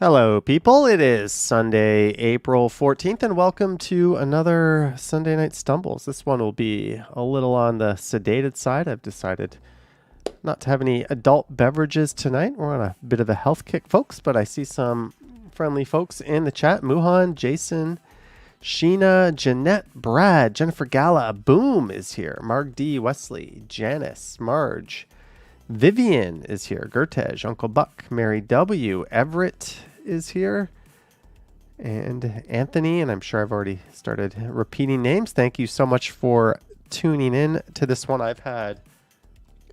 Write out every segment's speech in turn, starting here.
Hello, people. It is Sunday, April 14th, and welcome to another Sunday Night Stumbles. This one will be a little on the sedated side. I've decided not to have any adult beverages tonight. We're on a bit of a health kick, folks, but I see some friendly folks in the chat. Muhan, Jason, Sheena, Jeanette, Brad, Jennifer Gala, Boom is here. Mark D, Wesley, Janice, Marge, Vivian is here. Gertej, Uncle Buck, Mary W, Everett is here, and Anthony, and I'm sure I've already started repeating names. Thank you so much for tuning in to this one. I've had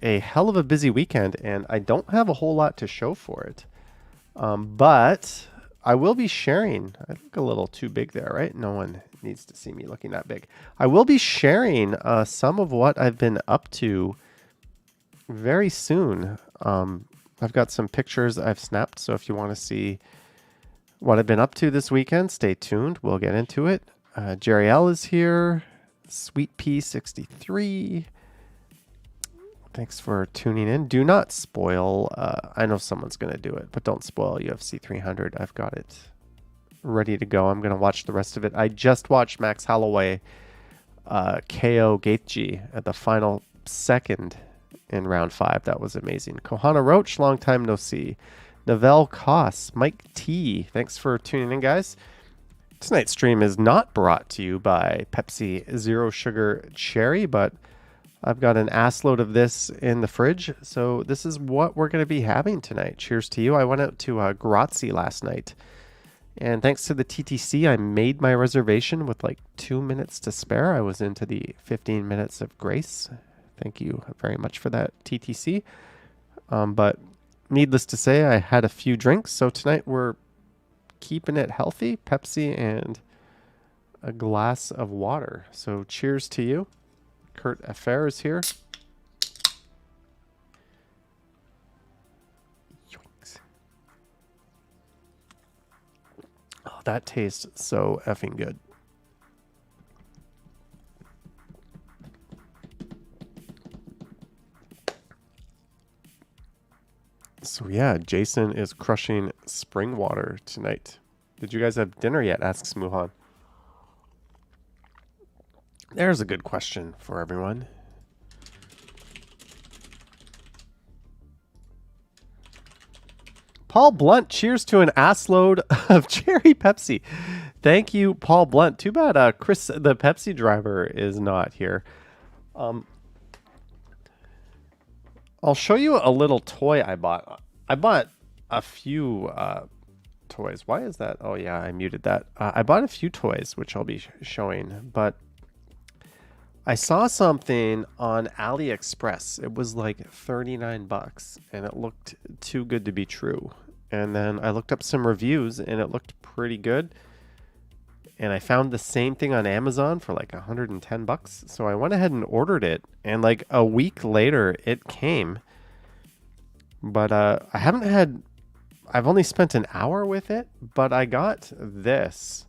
a hell of a busy weekend, and I don't have a whole lot to show for it. But I will be sharing. I look a little too big there, right? No one needs to see me looking that big. I will be sharing some of what I've been up to very soon. I've got some pictures I've snapped, so if you want to see what I've been up to this weekend, stay tuned. We'll get into it. Jerry L is here. Sweet P63. Thanks for tuning in. Do not spoil. I know someone's going to do it, but don't spoil UFC 300. I've got it ready to go. I'm going to watch the rest of it. I just watched Max Holloway KO Gaethje at the final second in round 5. That was amazing. Kohana Roach, long time no see. Novell Koss, Mike T, thanks for tuning in, guys. Tonight's stream is not brought to you by Pepsi Zero Sugar Cherry, but I've got an assload of this in the fridge, so this is what we're going to be having tonight. Cheers to you. I went out to Grazie last night, and thanks to the TTC, I made my reservation with like 2 minutes to spare. I was into the 15 minutes of grace. Thank you very much for that, TTC. But needless to say, I had a few drinks, so tonight we're keeping it healthy. Pepsi and a glass of water. So cheers to you. Kurt Affair is here. Yoinks. Oh, that tastes so effing good. So yeah, Jason is crushing spring water tonight. Did you guys have dinner yet? Asks Muhan. There's a good question for everyone. Paul Blunt, cheers to an assload of cherry Pepsi. Thank you, Paul Blunt. Too bad Chris, the Pepsi driver, is not here. I'll show you a little toy I bought. I bought a few toys. Why is that? Oh, yeah, I muted that. I bought a few toys, which I'll be showing, but I saw something on AliExpress. It was like 39 bucks, and it looked too good to be true. And then I looked up some reviews, and it looked pretty good. And I found the same thing on Amazon for like 110 bucks. So I went ahead and ordered it. And like a week later, it came. But I've only spent an hour with it. But I got this.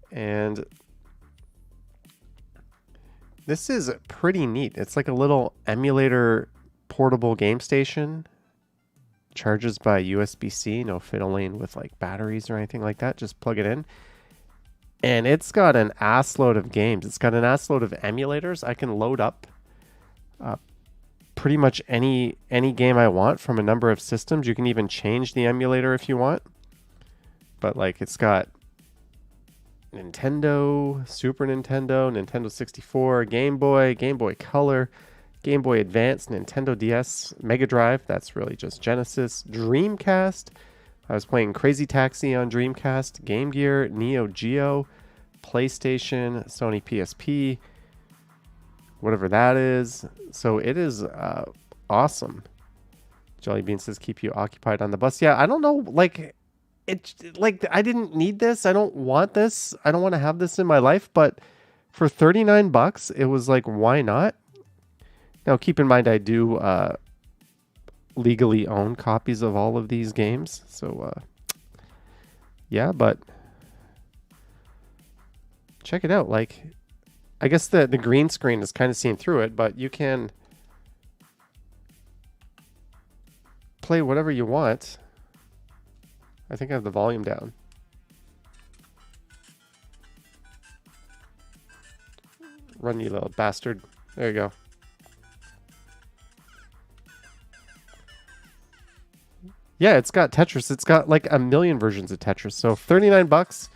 And this is pretty neat. It's like a little emulator portable game station. Charges by USB-C. No fiddling with like batteries or anything like that. Just plug it in. And it's got an assload of games. It's got an assload of emulators. I can load up pretty much any game I want from a number of systems. You can even change the emulator if you want. But like it's got Nintendo, Super Nintendo, Nintendo 64, Game Boy Color, Game Boy Advance, Nintendo DS, Mega Drive. That's really just Genesis, Dreamcast. I was playing Crazy Taxi on Dreamcast, Game Gear, Neo Geo, PlayStation, Sony PSP, whatever that is. So it is awesome. Jolly Bean says, keep you occupied on the bus. Yeah, I don't know. Like, I didn't need this. I don't want this. I don't want to have this in my life. But for 39 bucks, it was like, why not? Now, keep in mind, I do legally own copies of all of these games. So, yeah, but check it out. Like, I guess the green screen is kind of seen through it, but you can play whatever you want. I think I have the volume down. Run, you little bastard. There you go. Yeah, it's got Tetris. It's got like a million versions of Tetris. So 39 bucks.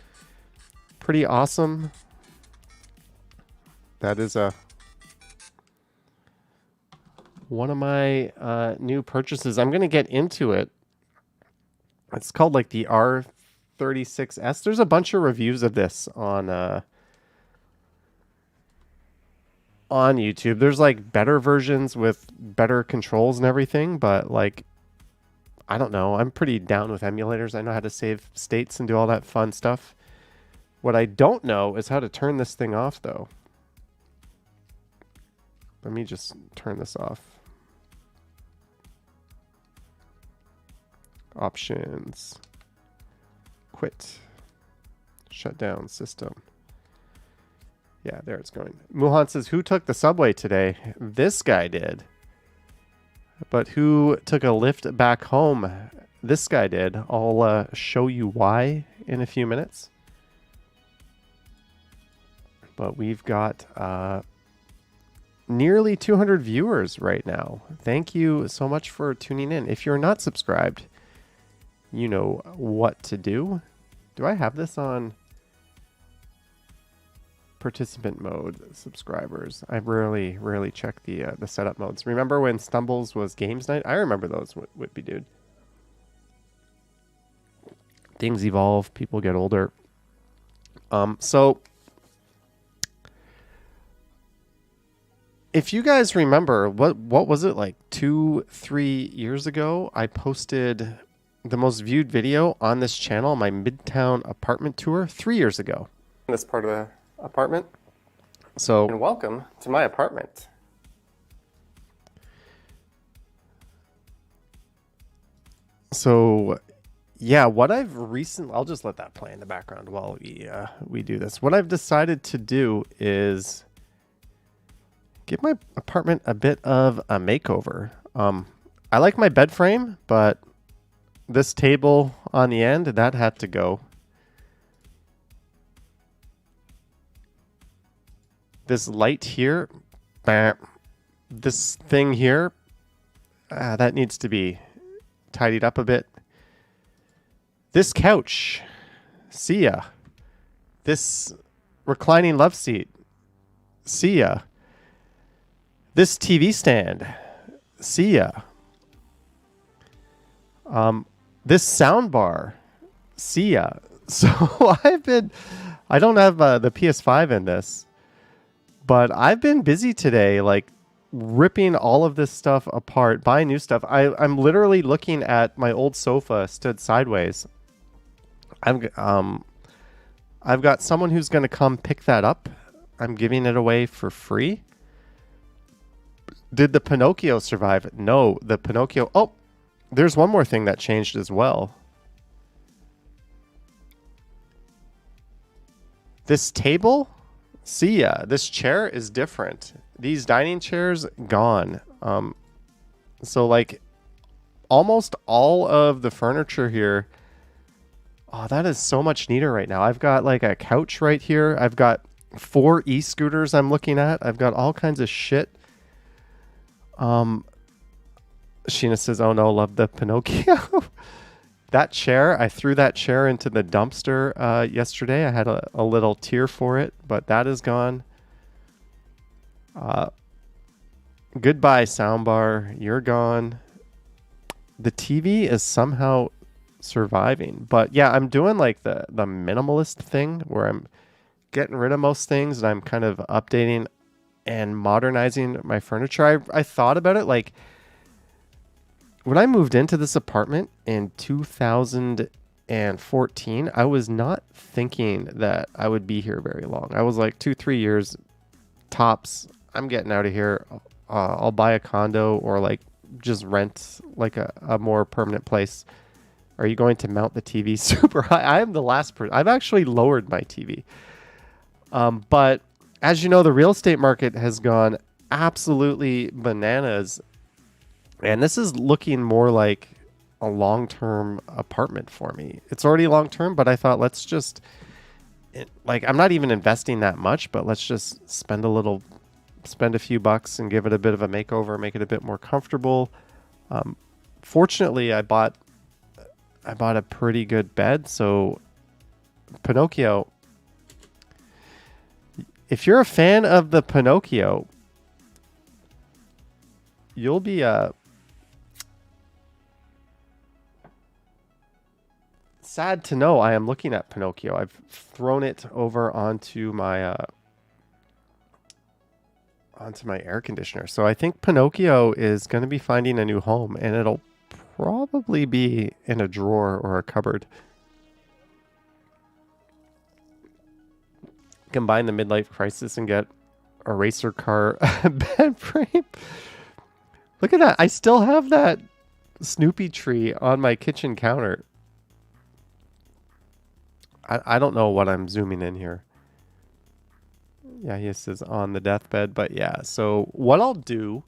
Pretty awesome. That is one of my new purchases. I'm going to get into it. It's called like the R36S. There's a bunch of reviews of this on YouTube. There's like better versions with better controls and everything, but like, I don't know. I'm pretty down with emulators. I know how to save states and do all that fun stuff. What I don't know is how to turn this thing off, though. Let me just turn this off. Options. Quit. Shut down system. Yeah, there it's going. Muhan says, who took the subway today? This guy did. But who took a lift back home? This guy did. I'll show you why in a few minutes. But we've got nearly 200 viewers right now. Thank you so much for tuning in. If you're not subscribed, you know what to do. Do I have this on participant mode? Subscribers. I rarely check the setup modes. Remember when Stumbles was games night? I remember those, Whitby dude. Things evolve. People get older. So if you guys remember, what was it, like 2-3 years ago? I posted the most viewed video on this channel, my Midtown apartment tour, 3 years ago. This part of the apartment. So, and welcome to my apartment. So, yeah, what I've recently, I'll just let that play in the background while we do this. What I've decided to do is give my apartment a bit of a makeover. I like my bed frame, but this table on the end, that had to go. This light here, this thing here, that needs to be tidied up a bit. This couch, see ya. This reclining love seat, see ya. This TV stand, see ya. This sound bar, see ya. So I don't have the PS5 in this, but I've been busy today, like ripping all of this stuff apart, buying new stuff. I'm literally looking at my old sofa stood sideways. I've got someone who's going to come pick that up. I'm giving it away for free. Did the Pinocchio survive? No, the Pinocchio... Oh, there's one more thing that changed as well. This table, see ya. This chair is different. These dining chairs, gone. So, like, almost all of the furniture here... Oh, that is so much neater right now. I've got, like, a couch right here. I've got 4 e-scooters I'm looking at. I've got all kinds of shit. Sheena says, oh no, love the Pinocchio. That chair, I threw that chair into the dumpster yesterday. I had a little tear for it, but that is gone. Goodbye, soundbar. You're gone. The TV is somehow surviving. But yeah, I'm doing like the minimalist thing where I'm getting rid of most things and I'm kind of updating and modernizing my furniture. I thought about it, like when I moved into this apartment in 2014, I was not thinking that I would be here very long. I was like 2-3 years tops. I'm getting out of here. I'll buy a condo or like just rent like a more permanent place. Are you going to mount the TV super high? I am the last person. I've actually lowered my TV. But as you know, the real estate market has gone absolutely bananas. And this is looking more like a long-term apartment for me. It's already long-term, but I thought let's just like I'm not even investing that much, but let's just spend a few bucks and give it a bit of a makeover, make it a bit more comfortable. Fortunately, I bought a pretty good bed, so Pinocchio. If you're a fan of the Pinocchio, you'll be sad to know I am looking at Pinocchio. I've thrown it over onto my air conditioner. So I think Pinocchio is going to be finding a new home, and it'll probably be in a drawer or a cupboard. Combine the midlife crisis and get a racer car bed frame. Look at that. I still have that Snoopy tree on my kitchen counter. I don't know what I'm zooming in here. Yeah, he says on the deathbed, but yeah. So what I'll do...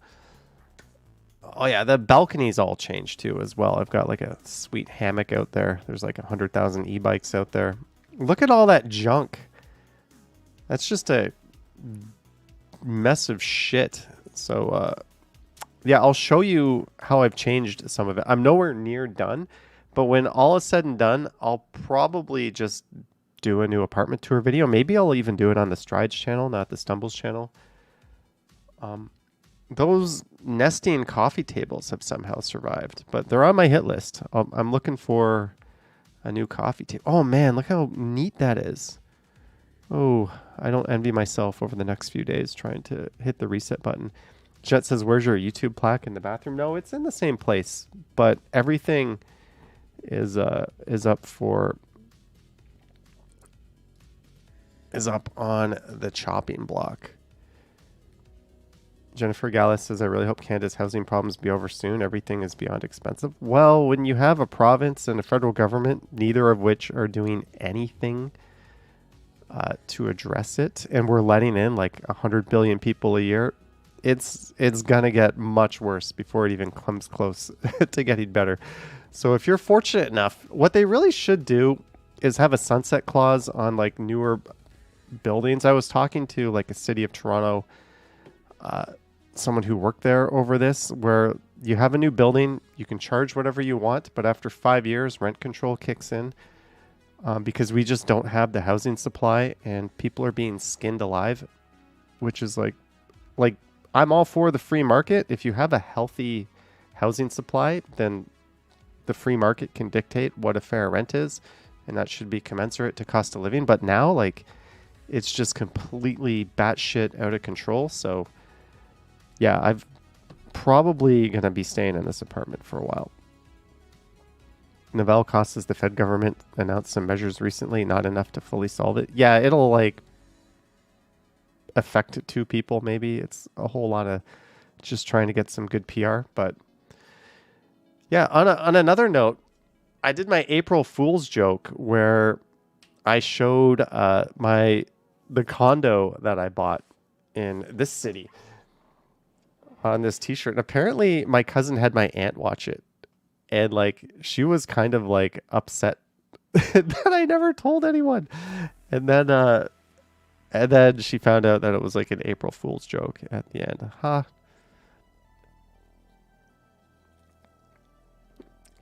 Oh yeah, the balcony's all changed too as well. I've got like a sweet hammock out there. There's like 100,000 e-bikes out there. Look at all that junk. That's just a mess of shit. So yeah, I'll show you how I've changed some of it. I'm nowhere near done, but when all is said and done, I'll probably just do a new apartment tour video. Maybe I'll even do it on the Strides channel, not the Stumbles channel. Those nesting coffee tables have somehow survived, but they're on my hit list. I'm looking for a new coffee table. Oh man, look how neat that is. Oh, I don't envy myself over the next few days trying to hit the reset button. Jet says, where's your YouTube plaque in the bathroom? No, it's in the same place, but everything is up on the chopping block. Jennifer Gallus says, I really hope Canada's housing problems be over soon. Everything is beyond expensive. Well, when you have a province and a federal government, neither of which are doing anything to address it, and we're letting in like 100 billion people a year, it's gonna get much worse before it even comes close to getting better. So if you're fortunate enough, what they really should do is have a sunset clause on like newer buildings. I was talking to like a City of Toronto, someone who worked there over this, where you have a new building, you can charge whatever you want, but after 5 years, rent control kicks in. Because we just don't have the housing supply and people are being skinned alive, which is like I'm all for the free market. If you have a healthy housing supply, then the free market can dictate what a fair rent is, and that should be commensurate to cost of living. But now, like, it's just completely batshit out of control. So yeah, I'm probably going to be staying in this apartment for a while. Novell Cost says the Fed government announced some measures recently, not enough to fully solve it. Yeah, it'll like affect 2 people maybe. It's a whole lot of just trying to get some good PR. But yeah, on another note, I did my April Fool's joke where I showed the condo that I bought in this city on this t-shirt. And apparently my cousin had my aunt watch it. And like she was kind of like upset that I never told anyone. And then she found out that it was like an April Fool's joke at the end.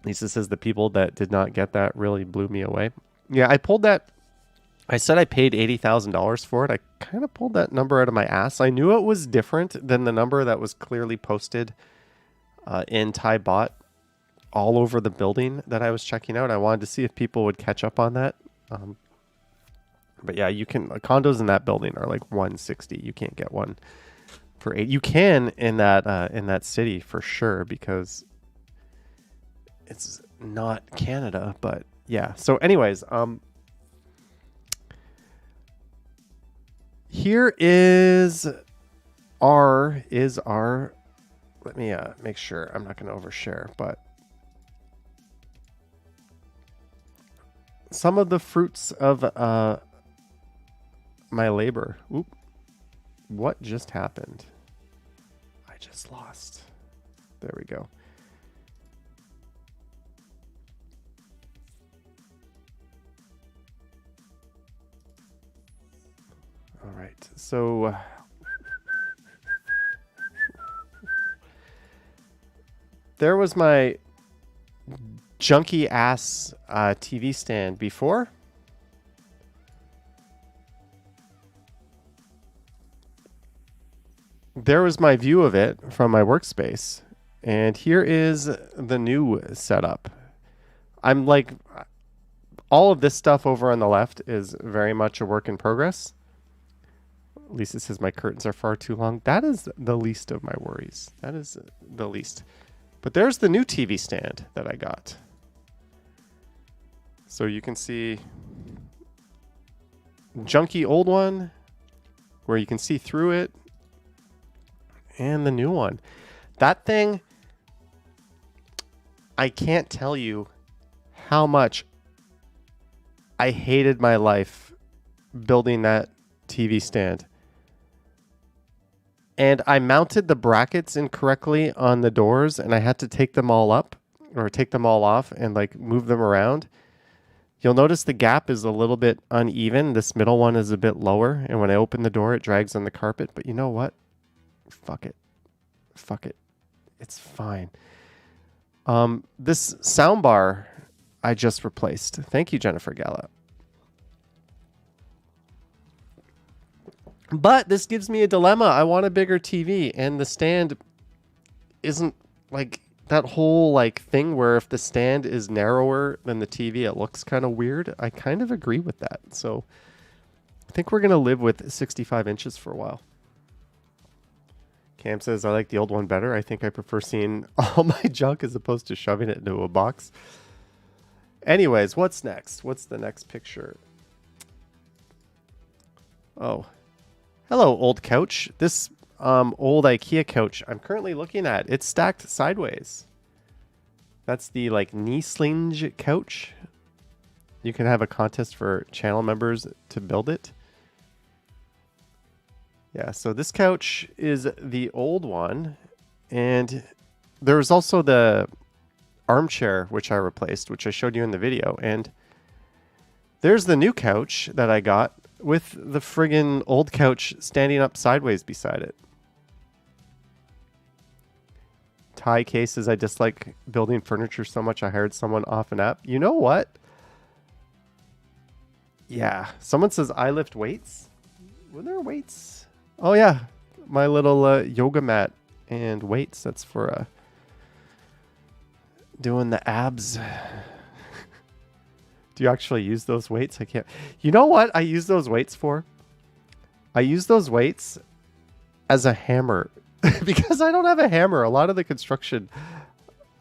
Lisa says the people that did not get that really blew me away. Yeah, I pulled that. I said I paid $80,000 for it. I kind of pulled that number out of my ass. I knew it was different than the number that was clearly posted in Thai Bot all over the building that I was checking out. I wanted to see if people would catch up on that. But yeah, you can condos in that building are like 160. You can't get one for 8. You can in that city for sure because it's not Canada. But yeah. So, anyways, here is our. Let me make sure I'm not going to overshare, but. Some of the fruits of my labor. Oop. What just happened? I just lost. There we go. All right. So there was my junky ass TV stand before. There was my view of it from my workspace. And here is the new setup. I'm like, all of this stuff over on the left is very much a work in progress. Lisa says my curtains are far too long. That is the least of my worries. That is the least. But there's the new TV stand that I got. So you can see junky old one where you can see through it. And the new one. That thing, I can't tell you how much I hated my life building that TV stand. And I mounted the brackets incorrectly on the doors, and I had to take them all up or take them all off and like move them around. You'll notice the gap is a little bit uneven. This middle one is a bit lower, and when I open the door, it drags on the carpet. But you know what? Fuck it. Fuck it. It's fine. This soundbar I just replaced. Thank you, Jennifer Gala. But this gives me a dilemma. I want a bigger TV, and the stand isn't like that whole like thing where if the stand is narrower than the TV, it looks kind of weird. I kind of agree with that. So I think we're going to live with 65 inches for a while. Cam says, I like the old one better. I think I prefer seeing all my junk as opposed to shoving it into a box. Anyways, what's next? What's the next picture? Oh, hello, old couch. This old IKEA couch I'm currently looking at. It's stacked sideways. That's the like knee slinge couch. You can have a contest for channel members to build it. Yeah, so this couch is the old one, and there's also the armchair, which I replaced, which I showed you in the video, and there's the new couch that I got with the friggin' old couch standing up sideways beside it. Ty K says, I dislike building furniture so much I hired someone off an app. You know what? Yeah, someone says, I lift weights. Were there weights? Oh yeah, my little yoga mat and weights. That's for doing the abs. Do you actually use those weights? I can't. You know what I use those weights for? I use those weights as a hammer because I don't have a hammer. A lot of the construction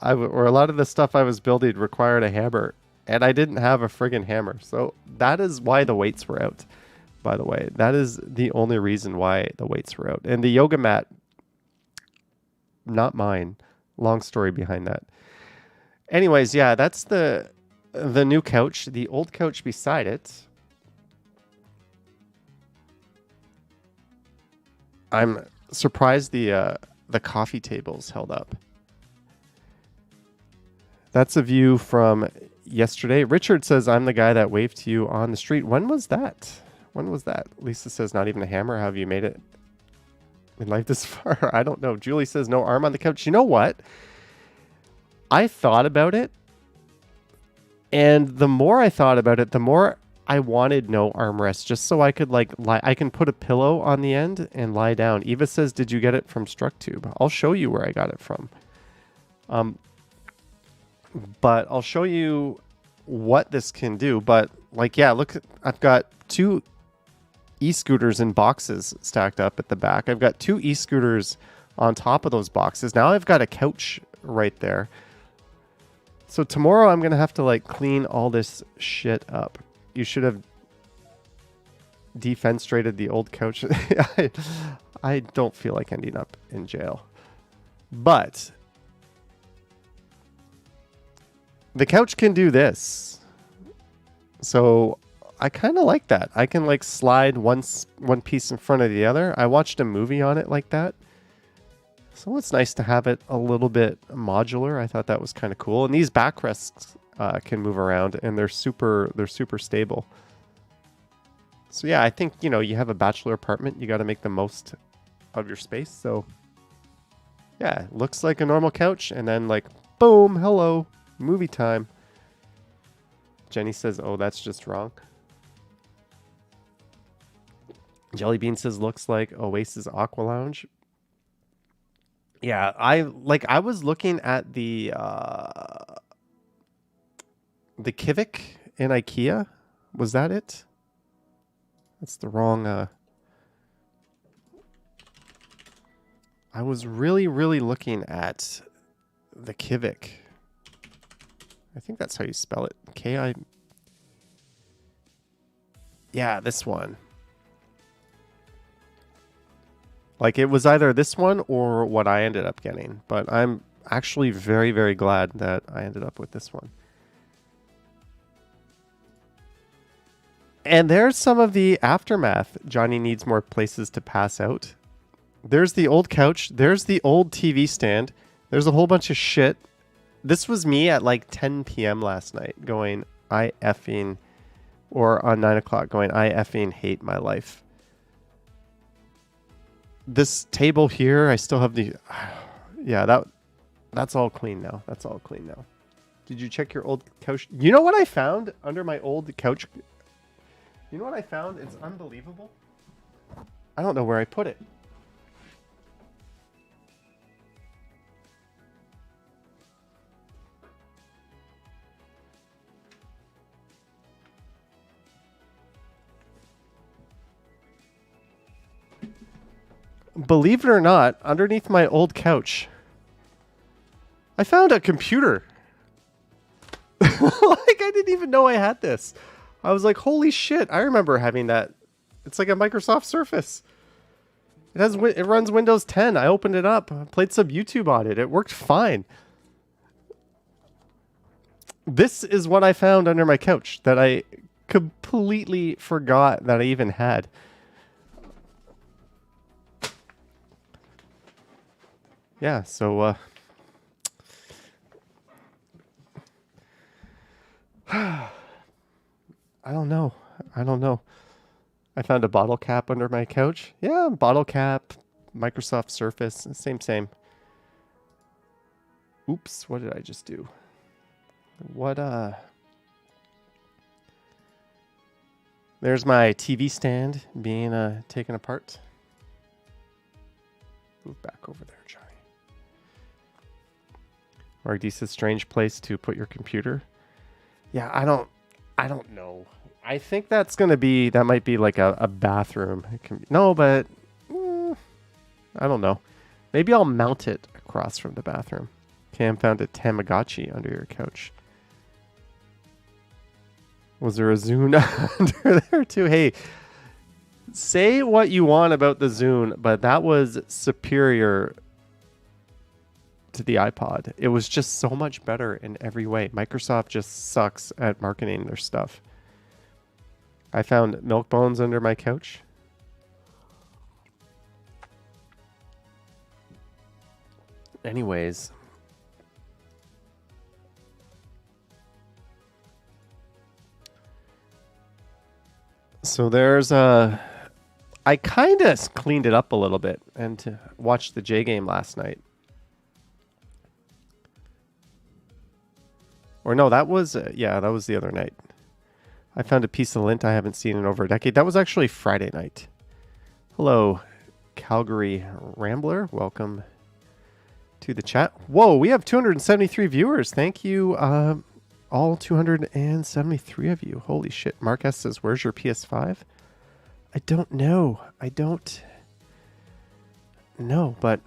or a lot of the stuff I was building required a hammer, and I didn't have a friggin' hammer. So that is why the weights were out. By the way, that is the only reason why the weights were out. And the yoga mat, not mine. Long story behind that. Anyways, yeah, that's the new couch. The old couch beside it. I'm surprised the coffee table's held up. That's a view from yesterday. Richard says, I'm the guy that waved to you on the street. When was that? When was that? Lisa says, not even a hammer. How have you made it in life this far? I don't know. Julie says, no arm on the couch. You know what? I thought about it. And the more I thought about it, the more I wanted no armrest, just so I could like lie. I can put a pillow on the end and lie down. Eva says, did you get it from StruckTube? I'll show you where I got it from. But I'll show you what this can do. But like, yeah, look, I've got two e-scooters in boxes stacked up at the back. I've got two e-scooters on top of those boxes. Now I've got a couch right there. So tomorrow I'm going to have to like clean all this shit up. You should have defenestrated the old couch. I don't feel like ending up in jail. But the couch can do this. So I kind of like that. I can like slide one piece in front of the other. I watched a movie on it like that. So it's nice to have it a little bit modular. I thought that was kind of cool. And these backrests can move around, and they're super stable. So yeah, I think, you know, you have a bachelor apartment, you got to make the most of your space. So yeah, looks like a normal couch, and then like, boom, hello, movie time. Jenny says, oh, that's just wrong. Jellybean says, looks like Oasis Aqua Lounge. Yeah, I was looking at the Kivik in IKEA. Was that it? That's the wrong I was really looking at the Kivik. I think that's how you spell it. K-I... Yeah, this one. Like, it was either this one or what I ended up getting. But I'm actually very glad that I ended up with this one. And there's some of the aftermath. Johnny needs more places to pass out. There's the old couch. There's the old TV stand. There's a whole bunch of shit. This was me at like 10 p.m. last night going, I effing... Or on 9 o'clock going, I effing hate my life. This table here, I still have the... Yeah, that's all clean now. That's all clean now. Did you check your old couch? You know what I found under my old couch? You know what I found? It's unbelievable. I don't know where I put it. Believe it or not, underneath my old couch, I found a computer. Like, I didn't even know I had this. I was like, holy shit, I remember having that. It's like a Microsoft Surface. It runs Windows 10. I opened it up, played some YouTube on it. It worked fine. This is what I found under my couch that I completely forgot that I even had. Yeah, so I don't know. I found a bottle cap under my couch. Yeah, bottle cap, Microsoft Surface, same. Oops, what did I just do? There's my TV stand being taken apart. Move back over there, Johnny. Mark D says, strange place to put your computer. Yeah, I don't know. I think that might be like a bathroom. No, but I don't know. Maybe I'll mount it across from the bathroom. Cam found a Tamagotchi under your couch. Was there a Zune under there too? Hey, say what you want about the Zune, but that was superior to the iPod. It was just so much better in every way. Microsoft just sucks at marketing their stuff. I found milk bones under my couch. Anyways. So there's I kind of cleaned it up a little bit and watched the J game last night. Or no, that was that was the other night. I found a piece of lint I haven't seen in over a decade. That was actually Friday night. Hello, Calgary Rambler. Welcome to the chat. Whoa, we have 273 viewers. Thank you, all 273 of you. Holy shit. Mark S says, where's your PS5? I don't know. I don't know, but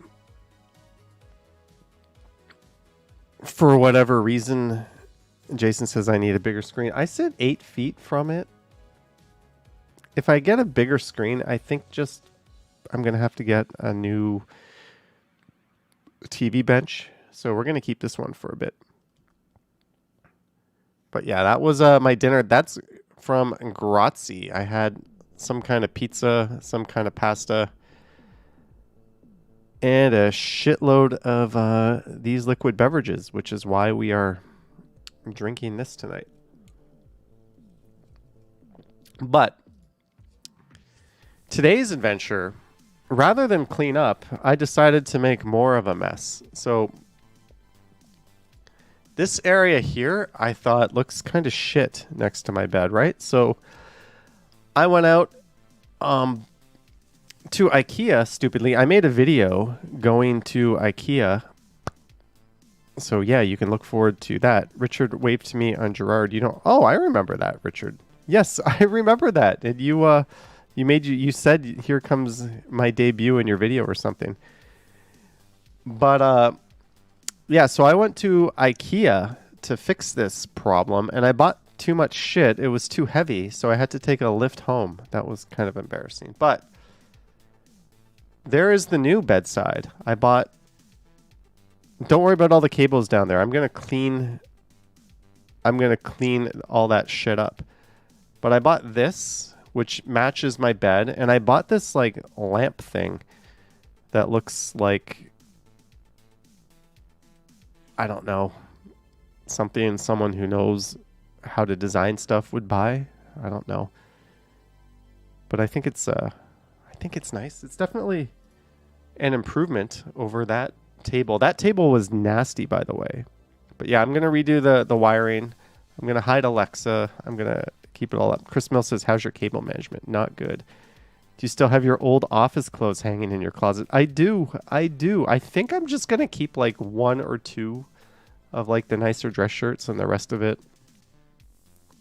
for whatever reason, Jason says I need a bigger screen. I sit 8 feet from it. If I get a bigger screen, I think I'm going to have to get a new TV bench. So we're going to keep this one for a bit. But yeah, that was my dinner. That's from Grazie. I had some kind of pizza, some kind of pasta, and a shitload of these liquid beverages, which is why we are drinking this tonight. But today's adventure, rather than clean up, I decided to make more of a mess. So this area here, I thought looks kind of shit next to my bed, right? So I went out to IKEA, stupidly. I made a video going to IKEA. So yeah, you can look forward to that. Richard waved to me on Gerard. You know, oh, I remember that, Richard. Yes, I remember that. And you said, here comes my debut in your video or something. But yeah, so I went to IKEA to fix this problem, and I bought too much shit. It was too heavy, so I had to take a lift home. That was kind of embarrassing. But there is the new bedside. I bought... Don't worry about all the cables down there. I'm gonna clean all that shit up. But I bought this, which matches my bed, and I bought this like lamp thing that looks like, I don't know, something someone who knows how to design stuff would buy. I don't know. But I think it's nice. It's definitely an improvement over that table. That table was nasty, by the way. But yeah, I'm going to redo the wiring. I'm going to hide Alexa. I'm going to keep it all up. Chris Mill says, how's your cable management? Not good. Do you still have your old office clothes hanging in your closet? I do. I think I'm just going to keep like one or two of like the nicer dress shirts, and the rest of it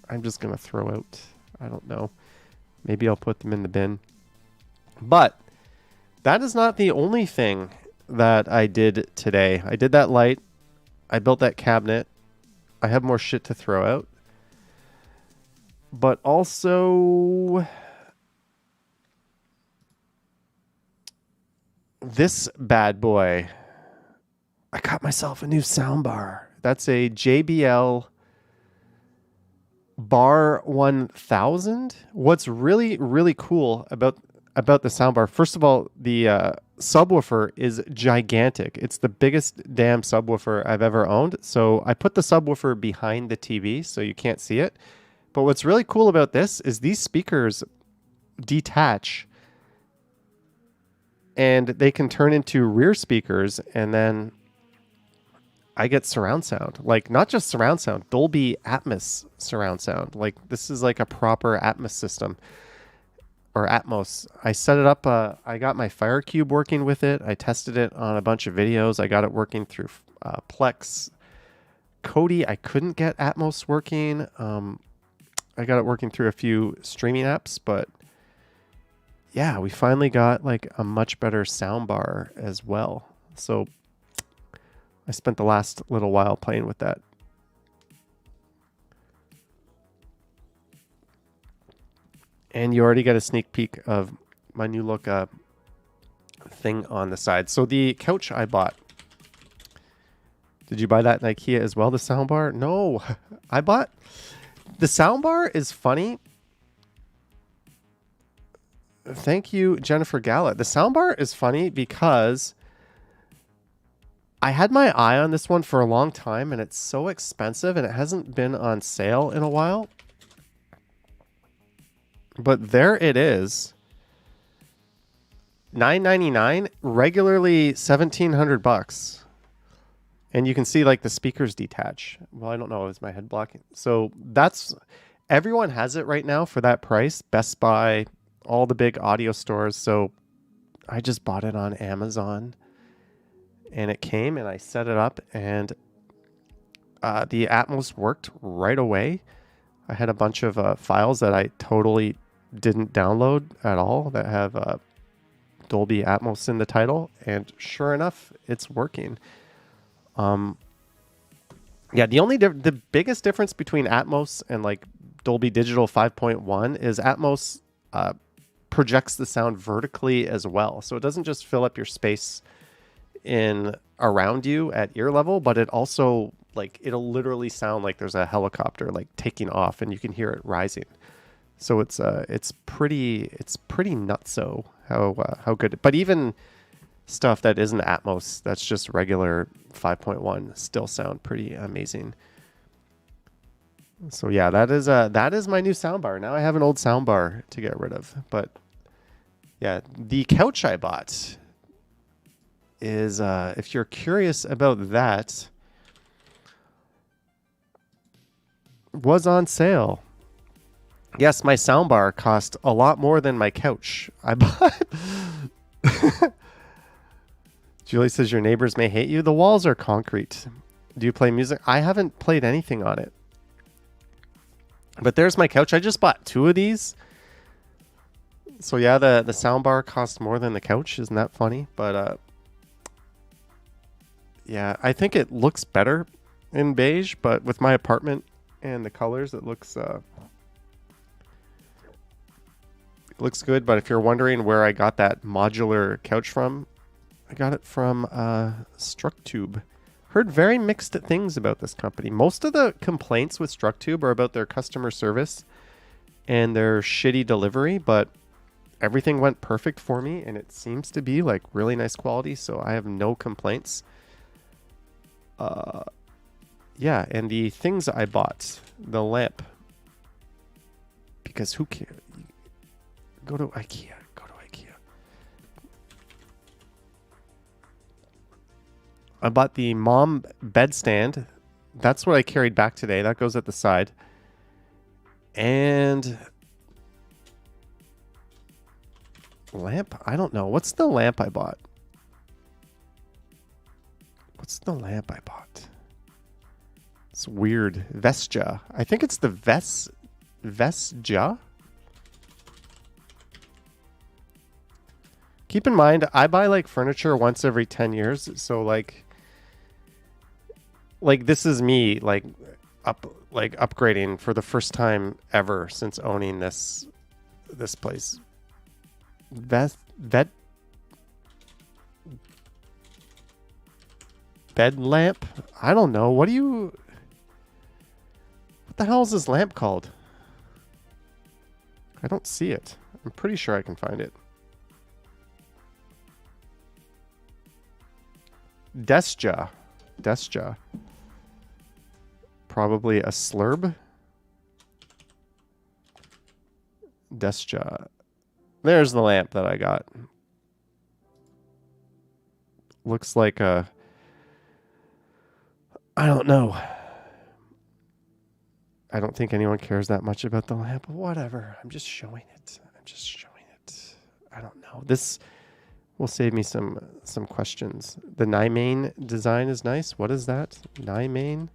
I'm just going to throw out. I don't know. Maybe I'll put them in the bin. But that is not the only thing that I did today. I did that light. I built that cabinet. I have more shit to throw out. But also... this bad boy. I got myself a new soundbar. That's a JBL Bar 1000. What's really, really cool about the soundbar, first of all, the subwoofer is gigantic. It's the biggest damn subwoofer I've ever owned. So I put the subwoofer behind the TV so you can't see it. But what's really cool about this is these speakers detach and they can turn into rear speakers, and then I get surround sound. Like, not just surround sound, Dolby Atmos surround sound. Like, this is like a proper Atmos system. Or Atmos. I set it up. I got my Fire Cube working with it. I tested it on a bunch of videos. I got it working through Plex. Kodi, I couldn't get Atmos working. I got it working through a few streaming apps, but yeah, we finally got like a much better soundbar as well. So I spent the last little while playing with that. And you already got a sneak peek of my new look thing on the side. So the couch I bought. Did you buy that in IKEA as well, the soundbar? No. I bought... The soundbar is funny. Thank you, Jennifer Gallant. The soundbar is funny because I had my eye on this one for a long time, and it's so expensive, and it hasn't been on sale in a while. But there it is. $9.99, regularly $1,700. And you can see like the speakers detach. Well, I don't know, is my head blocking? So that's, everyone has it right now for that price. Best Buy, all the big audio stores. So I just bought it on Amazon, and it came, and I set it up, and the Atmos worked right away. I had a bunch of files that I totally didn't download at all that have Dolby Atmos in the title, and sure enough, it's working. Yeah, the biggest difference between Atmos and like Dolby Digital 5.1 is Atmos projects the sound vertically as well. So it doesn't just fill up your space in around you at ear level, but it also like it'll literally sound like there's a helicopter like taking off, and you can hear it rising. So it's pretty nutso how good. But even stuff that isn't Atmos, that's just regular 5.1, still sound pretty amazing. So yeah, that is my new soundbar. Now I have an old soundbar to get rid of, but Yeah, the couch I bought is, if you're curious about that, was on sale. Yes, my soundbar cost a lot more than my couch. I bought. Julie says your neighbors may hate you. The walls are concrete. Do you play music? I haven't played anything on it. But there's my couch. I just bought 2 of these. So yeah, the soundbar cost more than the couch. Isn't that funny? But yeah, I think it looks better in beige, but with my apartment and the colors, it looks good. But if you're wondering where I got that modular couch from, I got it from Structube. Heard very mixed things about this company. Most of the complaints with Structube are about their customer service and their shitty delivery, but everything went perfect for me, and it seems to be like really nice quality, so I have no complaints. Yeah, and the things I bought, the lamp, because who cares? Go to IKEA. I bought the mom bedstand. That's what I carried back today. That goes at the side. And lamp? I don't know. What's the lamp I bought? It's weird. Vestia. I think it's the Vestia. Keep in mind, I buy like furniture once every 10 years. So like this is me upgrading for the first time ever since owning this place. Bed lamp? I don't know. What the hell is this lamp called? I don't see it. I'm pretty sure I can find it. Desja. Probably a slurb. Desja. There's the lamp that I got. Looks like a... I don't know. I don't think anyone cares that much about the lamp. Whatever. I'm just showing it. I don't know. This will save me some questions. The Nymane design is nice. What is that? Nymane?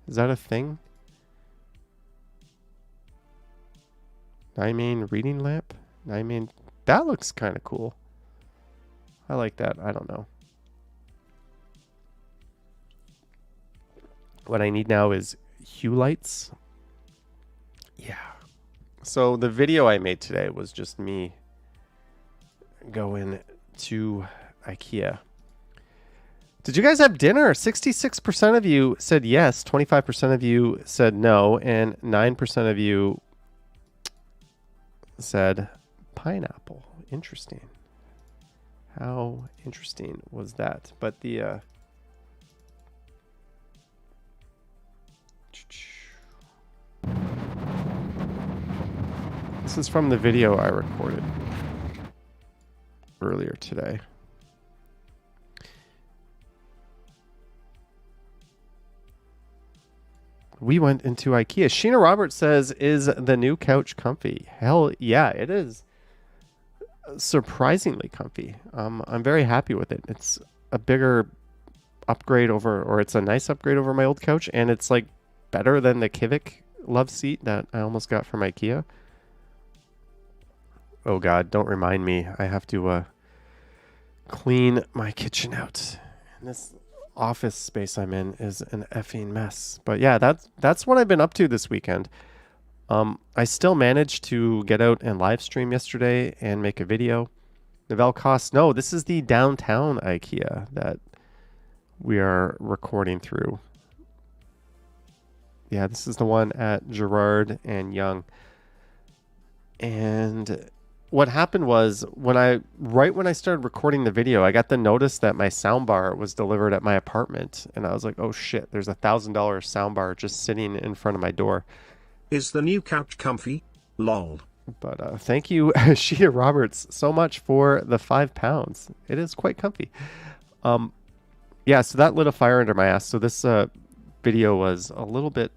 Is that a thing? Nymane reading lamp? Nymane. That looks kind of cool. I like that. I don't know. What I need now is hue lights. Yeah. So the video I made today was just me going to IKEA. Did you guys have dinner? 66% of you said yes, 25% of you said no, and 9% of you said pineapple. Interesting. How interesting was that? But the this is from the video I recorded earlier today. We went into IKEA. Sheena Roberts says, is the new couch comfy? Hell yeah, it is surprisingly comfy. I'm very happy with it. It's a bigger upgrade or it's a nice upgrade over my old couch, and it's like better than the Kivik love seat that I almost got from IKEA. Oh God, don't remind me. I have to clean my kitchen out. And this office space I'm in is an effing mess. But yeah, that's what I've been up to this weekend. I still managed to get out and live stream yesterday and make a video. Novell Cost. No, this is the downtown IKEA that we are recording through. Yeah, this is the one at Gerard and Young. And what happened was right when I started recording the video, I got the notice that my soundbar was delivered at my apartment, and I was like, "Oh shit! There's a $1,000 soundbar just sitting in front of my door." Is the new couch comfy? Lol. But thank you, Shia Roberts, so much for the £5. It is quite comfy. Um, yeah, so that lit a fire under my ass. So this video was a little bit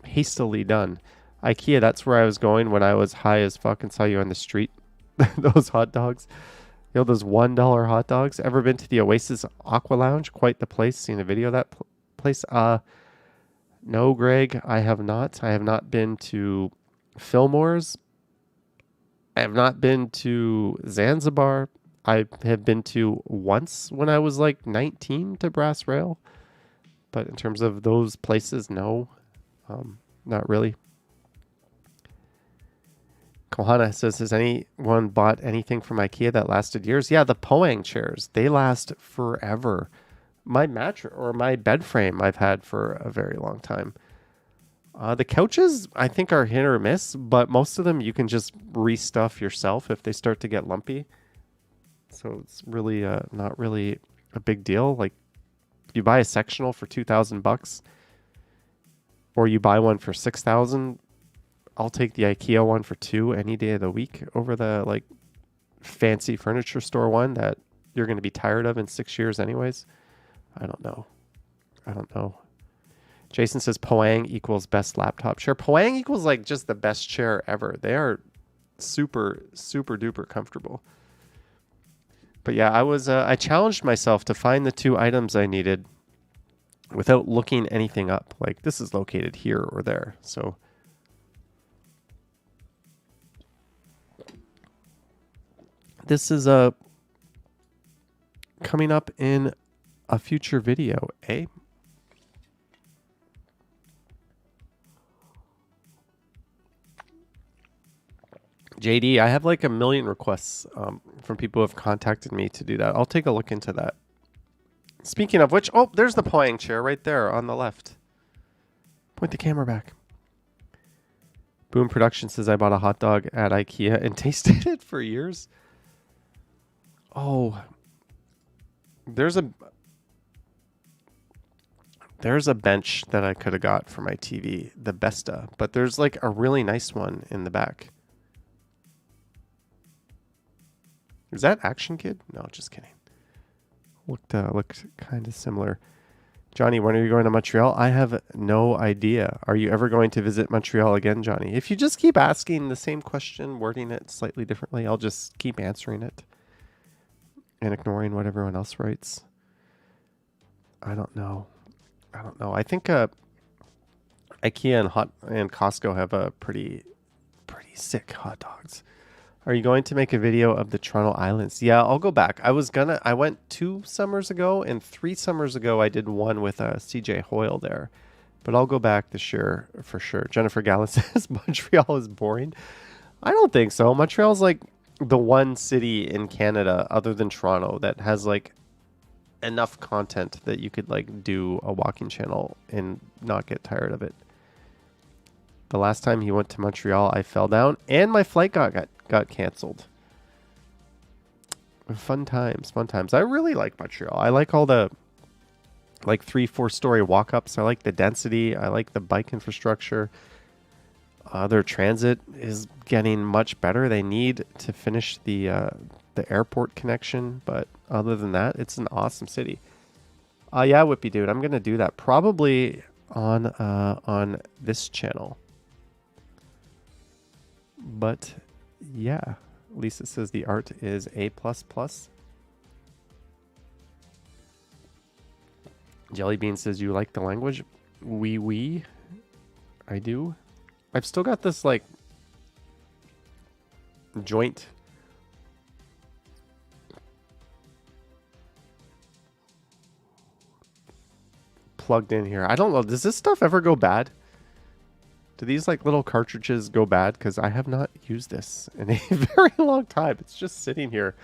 hastily done. IKEA, that's where I was going when I was high as fuck and saw you on the street. Those hot dogs. You know, those $1 hot dogs. Ever been to the Oasis Aqua Lounge? Quite the place. Seen a video of that place? No, Greg, I have not. I have not been to Fillmore's. I have not been to Zanzibar. I have been to once when I was like 19 to Brass Rail. But in terms of those places, no, not really. Kohana says, has anyone bought anything from IKEA that lasted years? Yeah, the Poang chairs. They last forever. My mattress or my bed frame I've had for a very long time. The couches, I think, are hit or miss, but most of them you can just restuff yourself if they start to get lumpy. So it's really not really a big deal. Like, you buy a sectional for $2,000 or you buy one for $6,000. I'll take the IKEA one for $2,000 any day of the week over the like fancy furniture store one that you're going to be tired of in 6 years anyways. I don't know. Jason says Poang equals best laptop chair. Poang equals like just the best chair ever. They are super, super duper comfortable. But yeah, I challenged myself to find the 2 items I needed without looking anything up. Like, this is located here or there. So this is coming up in a future video, eh? JD, I have like a million requests from people who have contacted me to do that. I'll take a look into that. Speaking of which, oh, there's the Poang chair right there on the left. Point the camera back. Boom Production says I bought a hot dog at IKEA and tasted it for years. Oh, there's a bench that I could have got for my TV, the Besta, but there's like a really nice one in the back. Is that Action Kid? No, just kidding. Looked kind of similar. Johnny, when are you going to Montreal? I have no idea. Are you ever going to visit Montreal again, Johnny? If you just keep asking the same question, wording it slightly differently, I'll just keep answering it and ignoring what everyone else writes. I don't know. I think IKEA and Costco have a pretty sick hot dogs. Are you going to make a video of the Toronto Islands? Yeah, I'll go back. I went 2 summers ago, and 3 summers ago I did one with CJ Hoyle there. But I'll go back this year for sure. Jennifer Gallen says Montreal is boring. I don't think so. Montreal's like the one city in Canada other than Toronto that has like enough content that you could like do a walking channel and not get tired of it. The last time he went to Montreal, I fell down and my flight got canceled. Fun times. I really like Montreal. I like all the like 3-4 story walk-ups. I like the density. I like the bike infrastructure. Their transit is getting much better. They need to finish the airport connection, but other than that, it's an awesome city. Yeah, Whippy dude, I'm gonna do that probably on this channel. But yeah, Lisa says the art is A++. Jellybean says you like the language. Oui, I do. I've still got this like joint plugged in here. I don't know. Does this stuff ever go bad? Do these like little cartridges go bad? Because I have not used this in a very long time. It's just sitting here.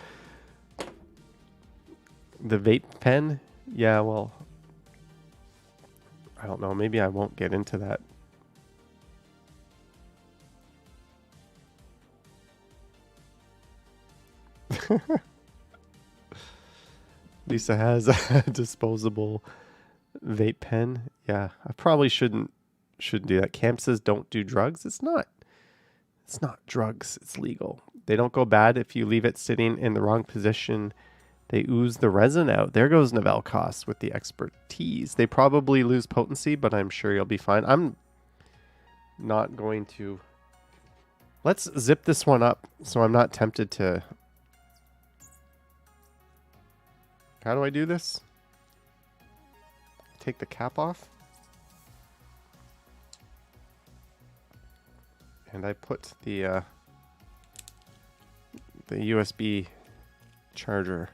The vape pen? Yeah, well, I don't know. Maybe I won't get into that. Lisa has a disposable vape pen. Yeah, I probably shouldn't do that. Camp says don't do drugs. It's not It's not drugs. It's legal. They don't go bad if you leave it sitting in the wrong position. They ooze the resin out. There goes Novell Cost with the expertise. They probably lose potency, but I'm sure you'll be fine. I'm not going to... Let's zip this one up so I'm not tempted to... How do I do this? Take the cap off. And I put the USB charger.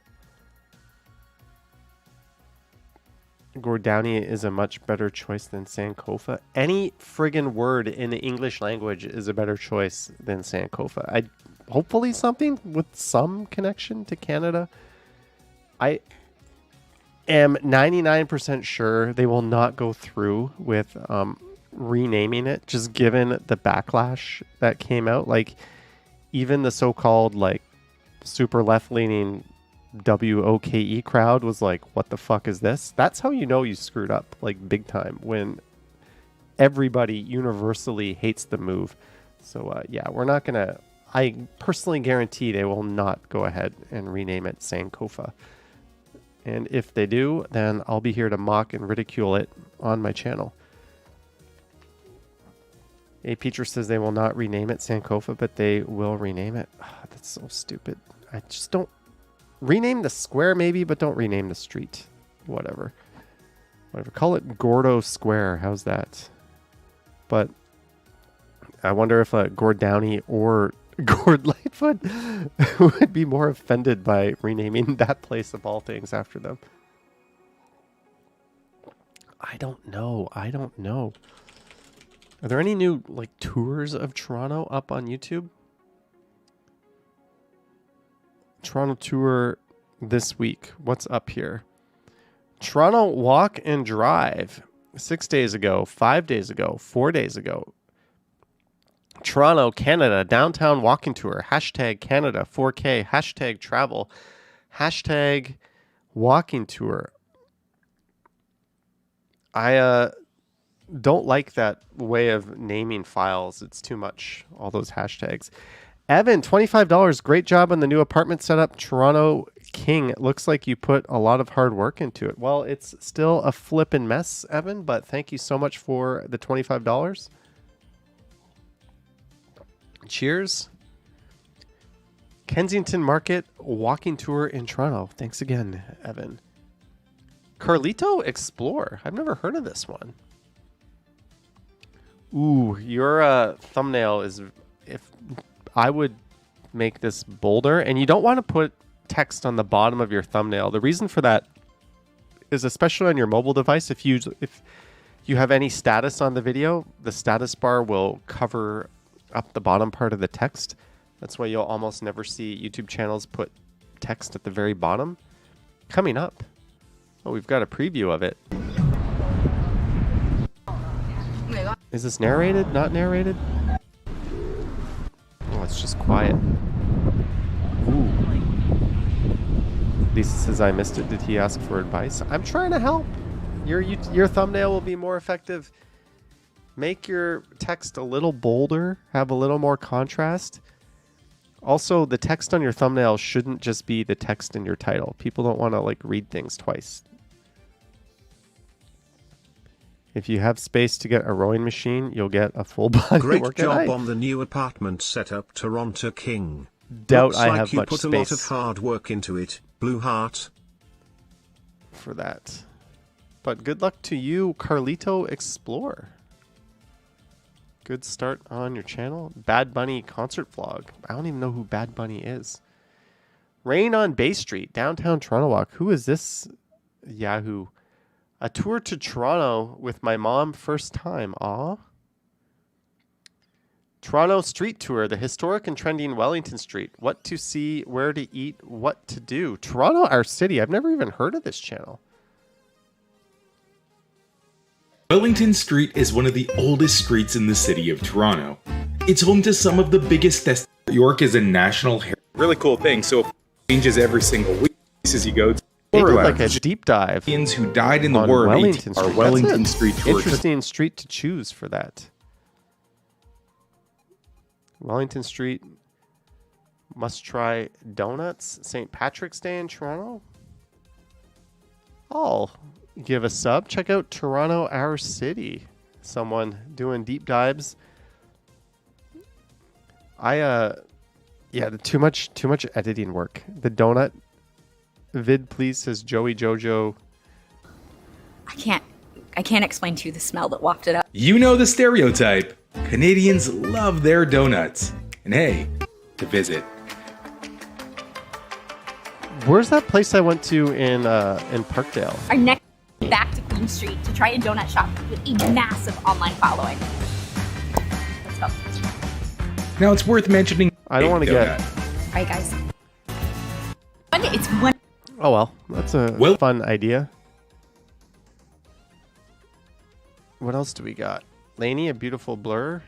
Gordownia is a much better choice than Sankofa. Any friggin' word in the English language is a better choice than Sankofa. Hopefully something with some connection to Canada. I am 99% sure they will not go through with renaming it, just given the backlash that came out. Like, even the so-called like super left-leaning WOKE crowd was like, what the fuck is this? That's how you know you screwed up, like, big time, when everybody universally hates the move. So yeah, we're not gonna... I personally guarantee they will not go ahead and rename it Sankofa. And if they do, then I'll be here to mock and ridicule it on my channel. A. Peter says they will not rename it Sankofa, but they will rename it. Oh, that's so stupid. I just don't... Rename the square maybe, but don't rename the street. Whatever. Call it Gordo Square. How's that? But I wonder if Gord Downey or Gord Lightfoot would be more offended by renaming that place of all things after them. I don't know. Are there any new like tours of Toronto up on YouTube? Toronto tour this week. What's up here? Toronto walk and drive 6 days ago, 5 days ago, 4 days ago. Toronto, Canada, downtown walking tour. Hashtag Canada 4K. Hashtag travel. Hashtag walking tour. I don't like that way of naming files. It's too much. All those hashtags. Evan, $25. Great job on the new apartment setup. Toronto King. It looks like you put a lot of hard work into it. Well, it's still a flippin' mess, Evan, but thank you so much for the $25. Cheers. Kensington Market walking tour in Toronto. Thanks again, Evan. Carlito Explore. I've never heard of this one. Ooh, your thumbnail is... If I would make this bolder, and you don't want to put text on the bottom of your thumbnail. The reason for that is, especially on your mobile device, if you have any status on the video, the status bar will cover up the bottom part of the text. That's why you'll almost never see YouTube channels put text at the very bottom. Coming up. Oh, we've got a preview of it. Is this narrated? Not narrated? Oh, it's just quiet. Ooh. Lisa says I missed it. Did he ask for advice? I'm trying to help. Your thumbnail will be more effective. Make your text a little bolder. Have a little more contrast. Also, the text on your thumbnail shouldn't just be the text in your title. People don't want to like read things twice. If you have space to get a rowing machine, you'll get a full body Great workout. job on the new apartment setup, Toronto King. Doubt Looks I like have you much put space a lot of hard work into it. Blue heart. for that. But good luck to you, Carlito Explore. Good start on your channel. Bad Bunny concert vlog. I don't even know who Bad Bunny is. Rain on Bay Street, downtown Toronto walk. Who is this? Yahoo. A tour to Toronto with my mom, first time. Aw. Toronto street tour, the historic and trending Wellington Street. What to see, where to eat, what to do. Toronto, our city. I've never even heard of this channel. Wellington Street is one of the oldest streets in the city of Toronto. It's home to some of the biggest destinations. York is a national really cool thing, so it changes every single week as you go to. They did like a deep dive. Who died in the on war of Wellington 18 Street. are Wellington Street tour. Interesting street to choose for that. Wellington Street. Must try donuts. St. Patrick's Day in Toronto. I'll give a sub. Check out Toronto, Our City. Someone doing deep dives. Too much editing work. The donut vid, please, says Joey Jojo. I can't explain to you the smell that wafted up. You know the stereotype. Canadians love their donuts. And hey, to visit. Where's that place I went to in Parkdale? Our next back to Queen Street to try a donut shop with a massive online following. Let's go. Now it's worth mentioning. I don't want to get. All right, guys. It's one. Oh well, that's a fun idea. What else do we got? Lainey, a beautiful blur.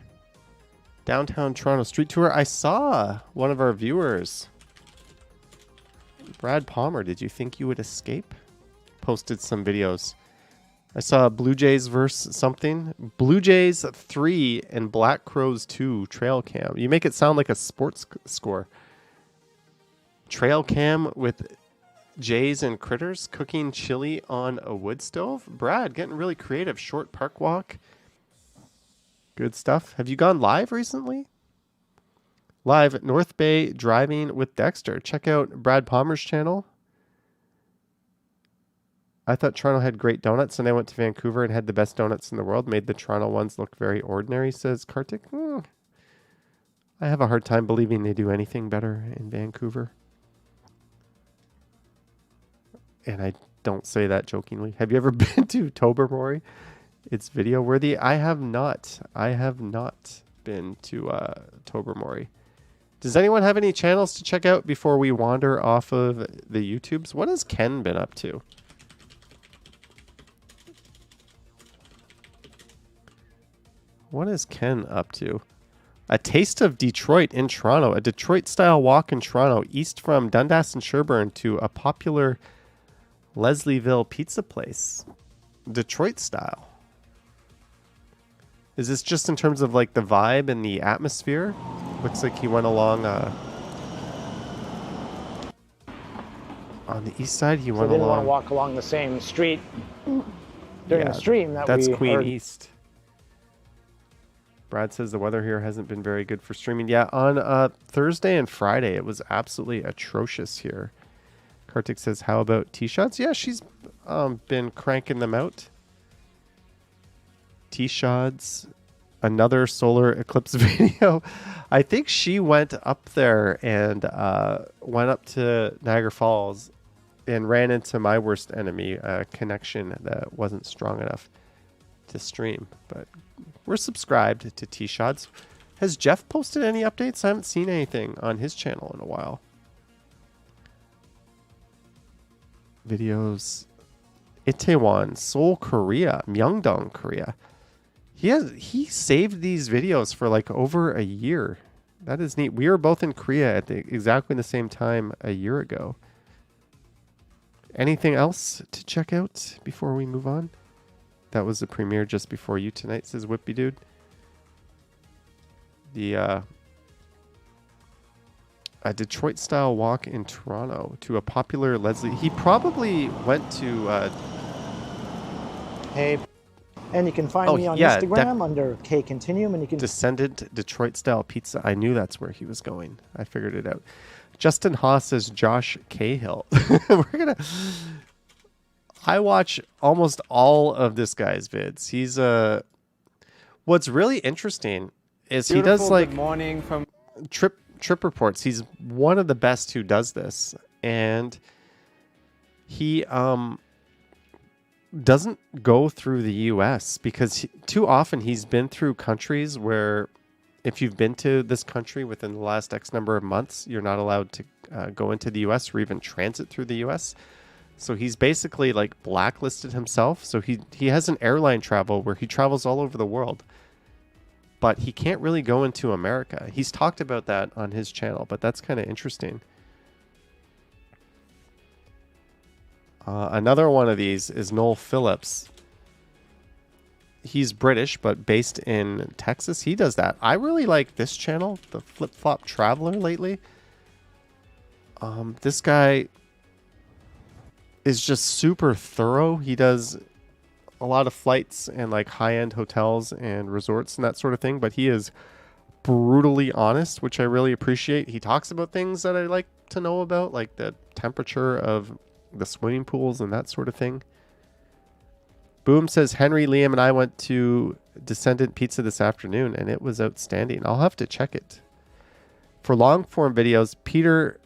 Downtown Toronto street tour. I saw one of our viewers, Brad Palmer. Did you think you would escape? Posted some videos. I saw Blue Jays versus something. Blue Jays 3 and Black Crows 2 trail cam. You make it sound like a sports score. Trail cam with Jays and critters cooking chili on a wood stove. Brad, getting really creative. Short park walk. Good stuff. Have you gone live recently? Live at North Bay driving with Dexter. Check out Brad Palmer's channel. I thought Toronto had great donuts, and I went to Vancouver and had the best donuts in the world. Made the Toronto ones look very ordinary, says Kartik. I have a hard time believing they do anything better in Vancouver. And I don't say that jokingly. Have you ever been to Tobermory? It's video worthy. I have not. I have not been to Tobermory. Does anyone have any channels to check out before we wander off of the YouTubes? What has Ken been up to? What is Ken up to? A taste of Detroit in Toronto. A Detroit-style walk in Toronto, east from Dundas and Sherbourne to a popular Leslieville pizza place. Detroit style. Is this just in terms of like the vibe and the atmosphere? Looks like he went along on the east side. He went didn't along. want to walk along the same street during the stream that that's we Queen heard. East. Brad says the weather here hasn't been very good for streaming. Yeah, on Thursday and Friday, it was absolutely atrocious here. Kartik says, how about T-shots? Yeah, she's been cranking them out. T-shots, another solar eclipse video. I think she went up there and went up to Niagara Falls and ran into my worst enemy, a connection that wasn't strong enough to stream. But we're subscribed to T-shots. Has Jeff posted any updates? I haven't seen anything on his channel in a while. Videos. Itaewon, Seoul, Korea, Myeongdong, Korea. He saved these videos for like over a year. That is neat. We were both in Korea at exactly the same time a year ago. Anything else to check out before we move on? That was the premiere just before you tonight, says Whippy Dude. A Detroit-style walk in Toronto to a popular Leslie. He probably went to... Hey, and you can find me on Instagram under K Continuum, and you can Descendant Detroit-style pizza. I knew that's where he was going. I figured it out. Justin Haas says Josh Cahill. I watch almost all of this guy's vids. He's what's really interesting is he does like morning from trip reports. He's one of the best who does this, and he doesn't go through the US because too often he's been through countries where if you've been to this country within the last X number of months, you're not allowed to go into the US or even transit through the US. So he's basically like blacklisted himself. So he has an airline travel where he travels all over the world, but he can't really go into America. He's talked about that on his channel, but that's kind of interesting. Another one of these is Noel Phillips. he's British, but based in Texas. He does that. I really like this channel, the Flip Flop Traveler, lately. This guy is just super thorough. He does a lot of flights and like high-end hotels and resorts and that sort of thing, but he is brutally honest, which I really appreciate. He talks about things that I like to know about, like the temperature of the swimming pools and that sort of thing. Boom says, Henry, Liam, and I went to Descendant Pizza this afternoon, and it was outstanding. I'll have to check it. For long-form videos, Peter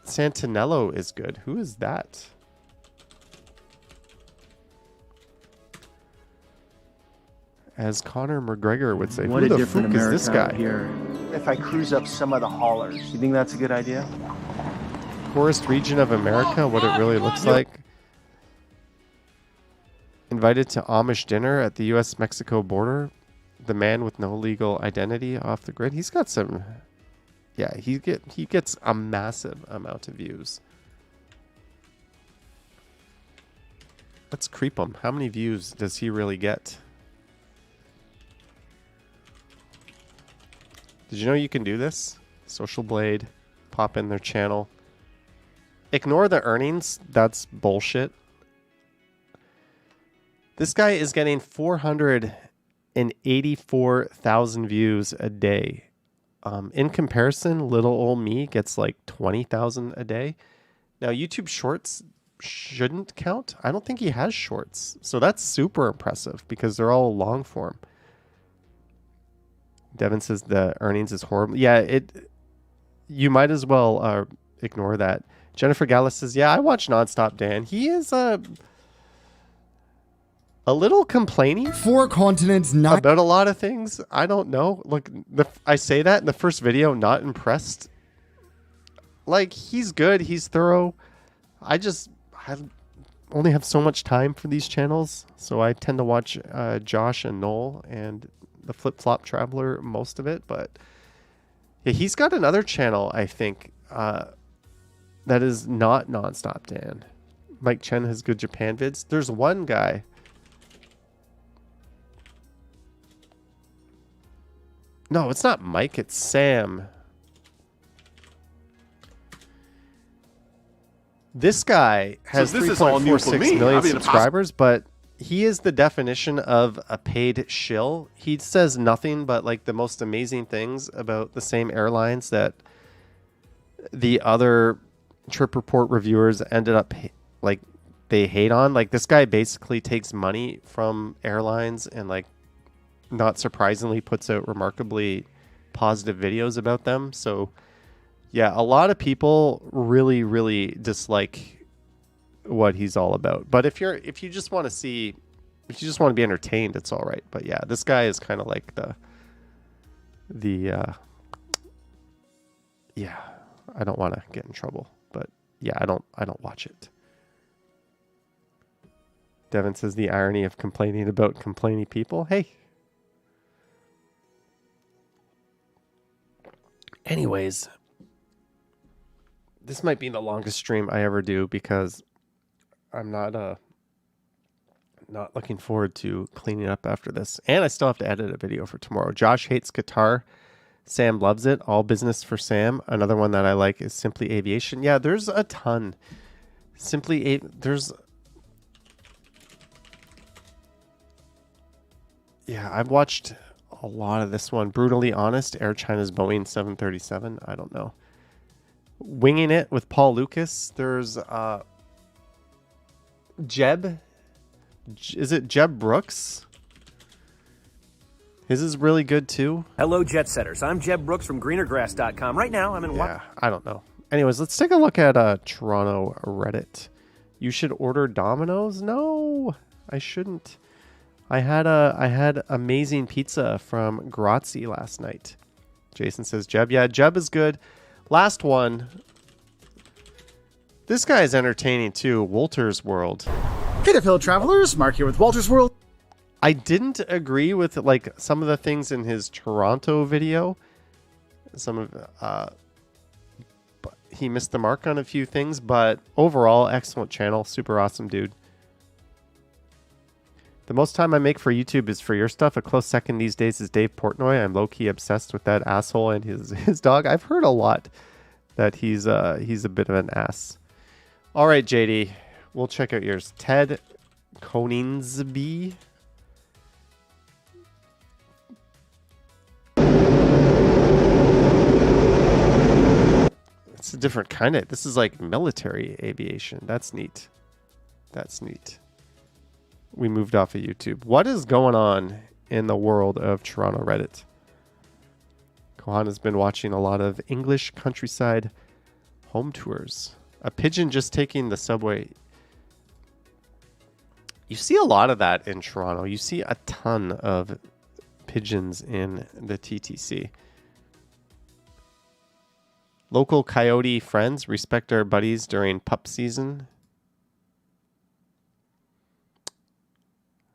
Santinello is good. Who is that? As Conor McGregor would say, what who a the different fuck is America this guy? out here. If I cruise up some of the haulers, you think that's a good idea? Poorest region of America, what it really looks like. Invited to Amish dinner at the U.S.-Mexico border. The man with no legal identity off the grid. He's got some... Yeah, he gets a massive amount of views. Let's creep him. How many views does he really get? Did you know you can do this? Social Blade. Pop in their channel. Ignore the earnings. That's bullshit. This guy is getting 484,000 views a day. In comparison, little old me gets like 20,000 a day. Now, YouTube Shorts shouldn't count. I don't think he has shorts. So that's super impressive because they're all long form. Devin says the earnings is horrible. Yeah, you might as well ignore that. Jennifer Gallus says, yeah, I watch Nonstop Dan. He is a little complaining 4 continents not about a lot of things. I don't know. Look, I say that in the first video, not impressed. Like, he's good. He's thorough. I only have so much time for these channels. So I tend to watch Josh and Noel and the Flip Flop Traveler most of it. But yeah, he's got another channel, I think, that is not Nonstop Dan. Mike Chen has good Japan vids. There's one guy. No, it's not Mike. It's Sam. This guy has 3.46 million subscribers, but he is the definition of a paid shill. He says nothing but like the most amazing things about the same airlines that the other trip report reviewers ended up like they hate on. Like, this guy basically takes money from airlines and, like, not surprisingly puts out remarkably positive videos about them. So yeah, a lot of people really, really dislike what he's all about. But if you just want to be entertained, it's all right. But yeah, this guy is kind of like yeah, I don't want to get in trouble, but yeah, I don't watch it. Devin says the irony of complaining about complaining people. Hey. Anyways, this might be the longest stream I ever do because I'm not looking forward to cleaning up after this. And I still have to edit a video for tomorrow. Josh hates guitar. Sam loves it. All business for Sam. Another one that I like is Simply Aviation. Yeah, there's a ton. Yeah, I've watched a lot of this one. Brutally Honest, Air China's Boeing 737. I don't know. Winging It with Paul Lucas. There's Jeb. Is it Jeb Brooks? His is really good too. Hello, Jet Setters. I'm Jeb Brooks from greenergrass.com. Right now, I'm in... Yeah, I don't know. Anyways, let's take a look at Toronto Reddit. You should order Domino's? No, I shouldn't. I had amazing pizza from Grazie last night. Jason says Jeb. Yeah, Jeb is good. Last one. This guy is entertaining too. Walter's World. Hey there, fellow travelers. Mark here with Walter's World. I didn't agree with like some of the things in his Toronto video. He missed the mark on a few things, but overall, excellent channel. Super awesome dude. The most time I make for YouTube is for your stuff. A close second these days is Dave Portnoy. I'm low-key obsessed with that asshole and his dog. I've heard a lot that he's a bit of an ass. All right, JD, we'll check out yours. Ted Coningsby. It's a different kind of. This is like military aviation. That's neat. That's neat. We moved off of YouTube. What is going on in the world of Toronto Reddit? Kohan has been watching a lot of English countryside home tours. A pigeon just taking the subway. You see a lot of that in Toronto. You see a ton of pigeons in the TTC. Local coyote friends respect our buddies during pup season.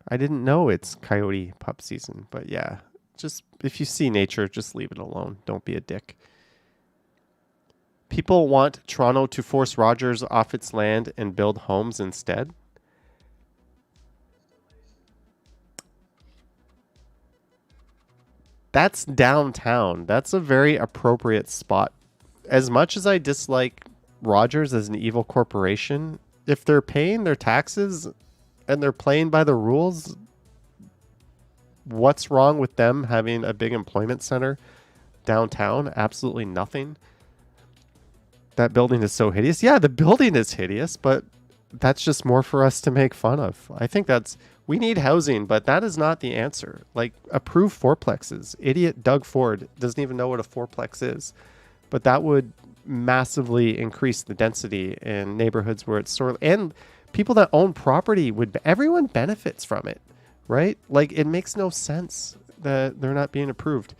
I didn't know it's coyote pup season, but yeah, just if you see nature, just leave it alone. Don't be a dick. People want Toronto to force Rogers off its land and build homes instead. That's downtown. That's a very appropriate spot. As much as I dislike Rogers as an evil corporation, if they're paying their taxes and they're playing by the rules, what's wrong with them having a big employment center downtown? Absolutely nothing. That building is so hideous. Yeah, the building is hideous, but that's just more for us to make fun of. I think we need housing, but that is not the answer. Like, approve fourplexes. Idiot Doug Ford doesn't even know what a fourplex is, but that would massively increase the density in neighborhoods where it's sort. And people that own property everyone benefits from it, right? Like, it makes no sense that they're not being approved.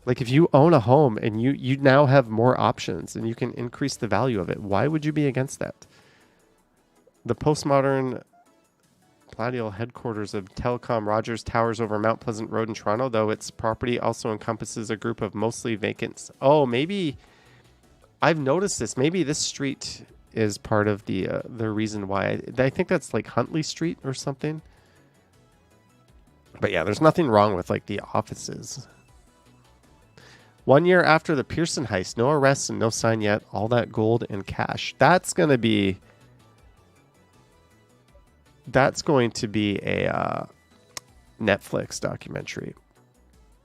Like, if you own a home and you now have more options and you can increase the value of it, why would you be against that? The postmodern Palladial headquarters of Telecom Rogers towers over Mount Pleasant Road in Toronto, though its property also encompasses a group of mostly vacant. Oh, maybe I've noticed this. Maybe this street is part of the reason why. I think that's like Huntley Street or something. But yeah, there's nothing wrong with like the offices. 1 year after the Pearson heist, no arrests and no sign yet. All that gold and cash. That's going to be a Netflix documentary.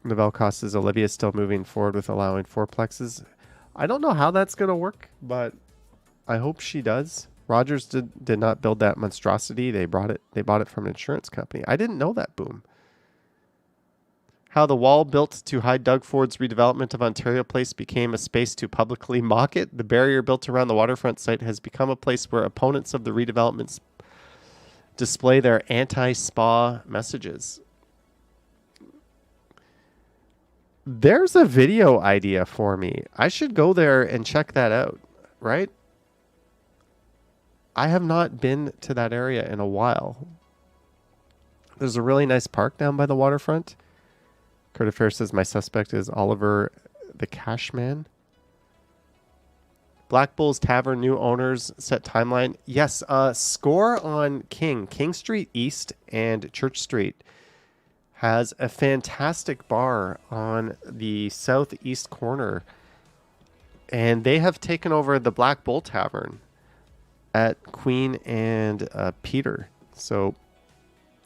Novell Cost is Olivia still moving forward with allowing fourplexes. I don't know how that's going to work, but I hope she does. Rogers did not build that monstrosity. They bought it from an insurance company. I didn't know that, boom. How the wall built to hide Doug Ford's redevelopment of Ontario Place became a space to publicly mock it. The barrier built around the waterfront site has become a place where opponents of the redevelopments display their anti-spa messages. There's a video idea for me. I should go there and check that out, right? I have not been to that area in a while. There's a really nice park down by the waterfront. Kurt Affair says my suspect is Oliver the Cashman. Black Bull's Tavern, new owners, set timeline. Yes, score on King Street East and Church Street has a fantastic bar on the southeast corner. And they have taken over the Black Bull Tavern at Queen and Peter. So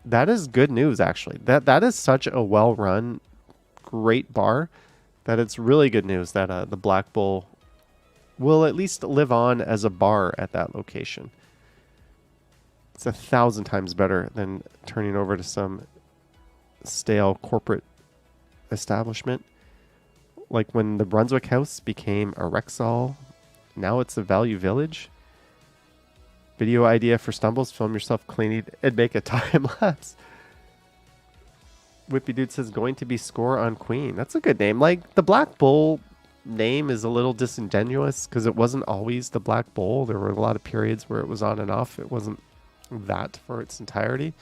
that is good news, actually. That is such a well-run, great bar that it's really good news that the Black Bull will at least live on as a bar at that location. It's 1,000 times better than turning over to some stale corporate establishment. Like when the Brunswick House became a Rexall, now it's a Value Village. Video idea for Stumbles, film yourself cleaning and make a time lapse. Whippy Dude says going to be score on Queen. That's a good name. Like the Black Bull name is a little disingenuous because it wasn't always the Black Bull. There were a lot of periods where it was on and off. It wasn't that for its entirety.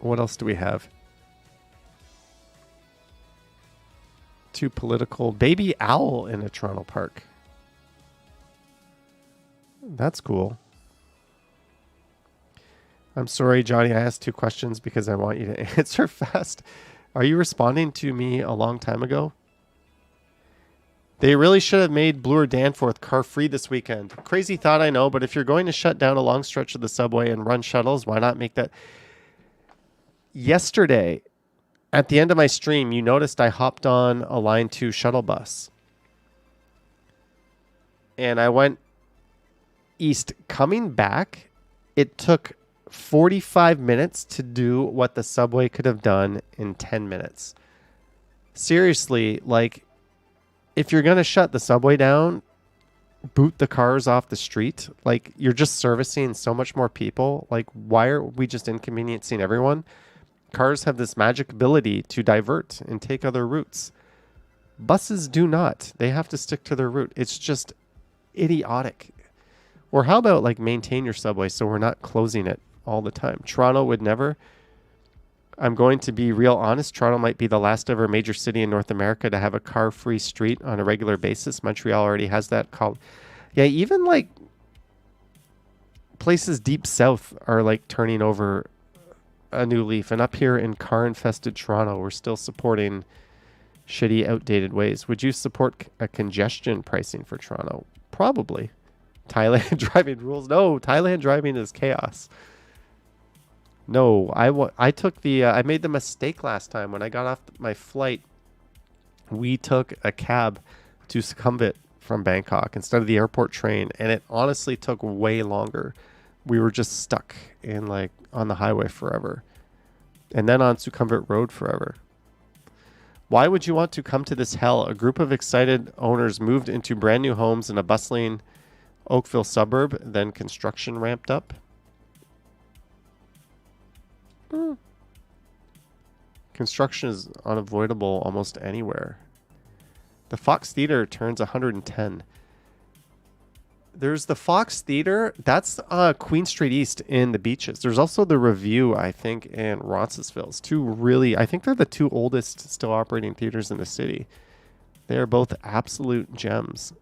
What else do we have? Too political. Baby owl in a Toronto park. That's cool. I'm sorry, Johnny. I asked 2 questions because I want you to answer fast. Are you responding to me a long time ago? They really should have made Bloor Danforth car free this weekend. Crazy thought, I know, but if you're going to shut down a long stretch of the subway and run shuttles, why not make that? Yesterday, at the end of my stream, you noticed I hopped on a Line 2 shuttle bus. And I went east. Coming back, it took 45 minutes to do what the subway could have done in 10 minutes. Seriously, like, if you're going to shut the subway down, boot the cars off the street. Like, you're just servicing so much more people. Like, why are we just inconveniencing everyone? Cars have this magic ability to divert and take other routes. Buses do not. They have to stick to their route. It's just idiotic. Or how about, like, maintain your subway so we're not closing it all the time? Toronto would never. I'm going to be real honest. Toronto might be the last ever major city in North America to have a car-free street on a regular basis. Montreal already has that. Yeah, even like places deep south are like turning over a new leaf. And up here in car-infested Toronto, we're still supporting shitty, outdated ways. Would you support a congestion pricing for Toronto? Probably. Thailand driving rules? No, Thailand driving is chaos. No, I took the I made the mistake last time when I got off my flight. We took a cab to Sukhumvit from Bangkok instead of the airport train, and it honestly took way longer. We were just stuck in like on the highway forever, and then on Sukhumvit Road forever. Why would you want to come to this hell? A group of excited owners moved into brand new homes in a bustling Oakville suburb, then construction ramped up. Construction is unavoidable almost anywhere. The Fox Theater turns 110. There's the Fox Theater. That's Queen Street East in the Beaches. There's also the Review, I think, in Roncesvalles. I think they're the 2 oldest still operating theaters in the city. They are both absolute gems.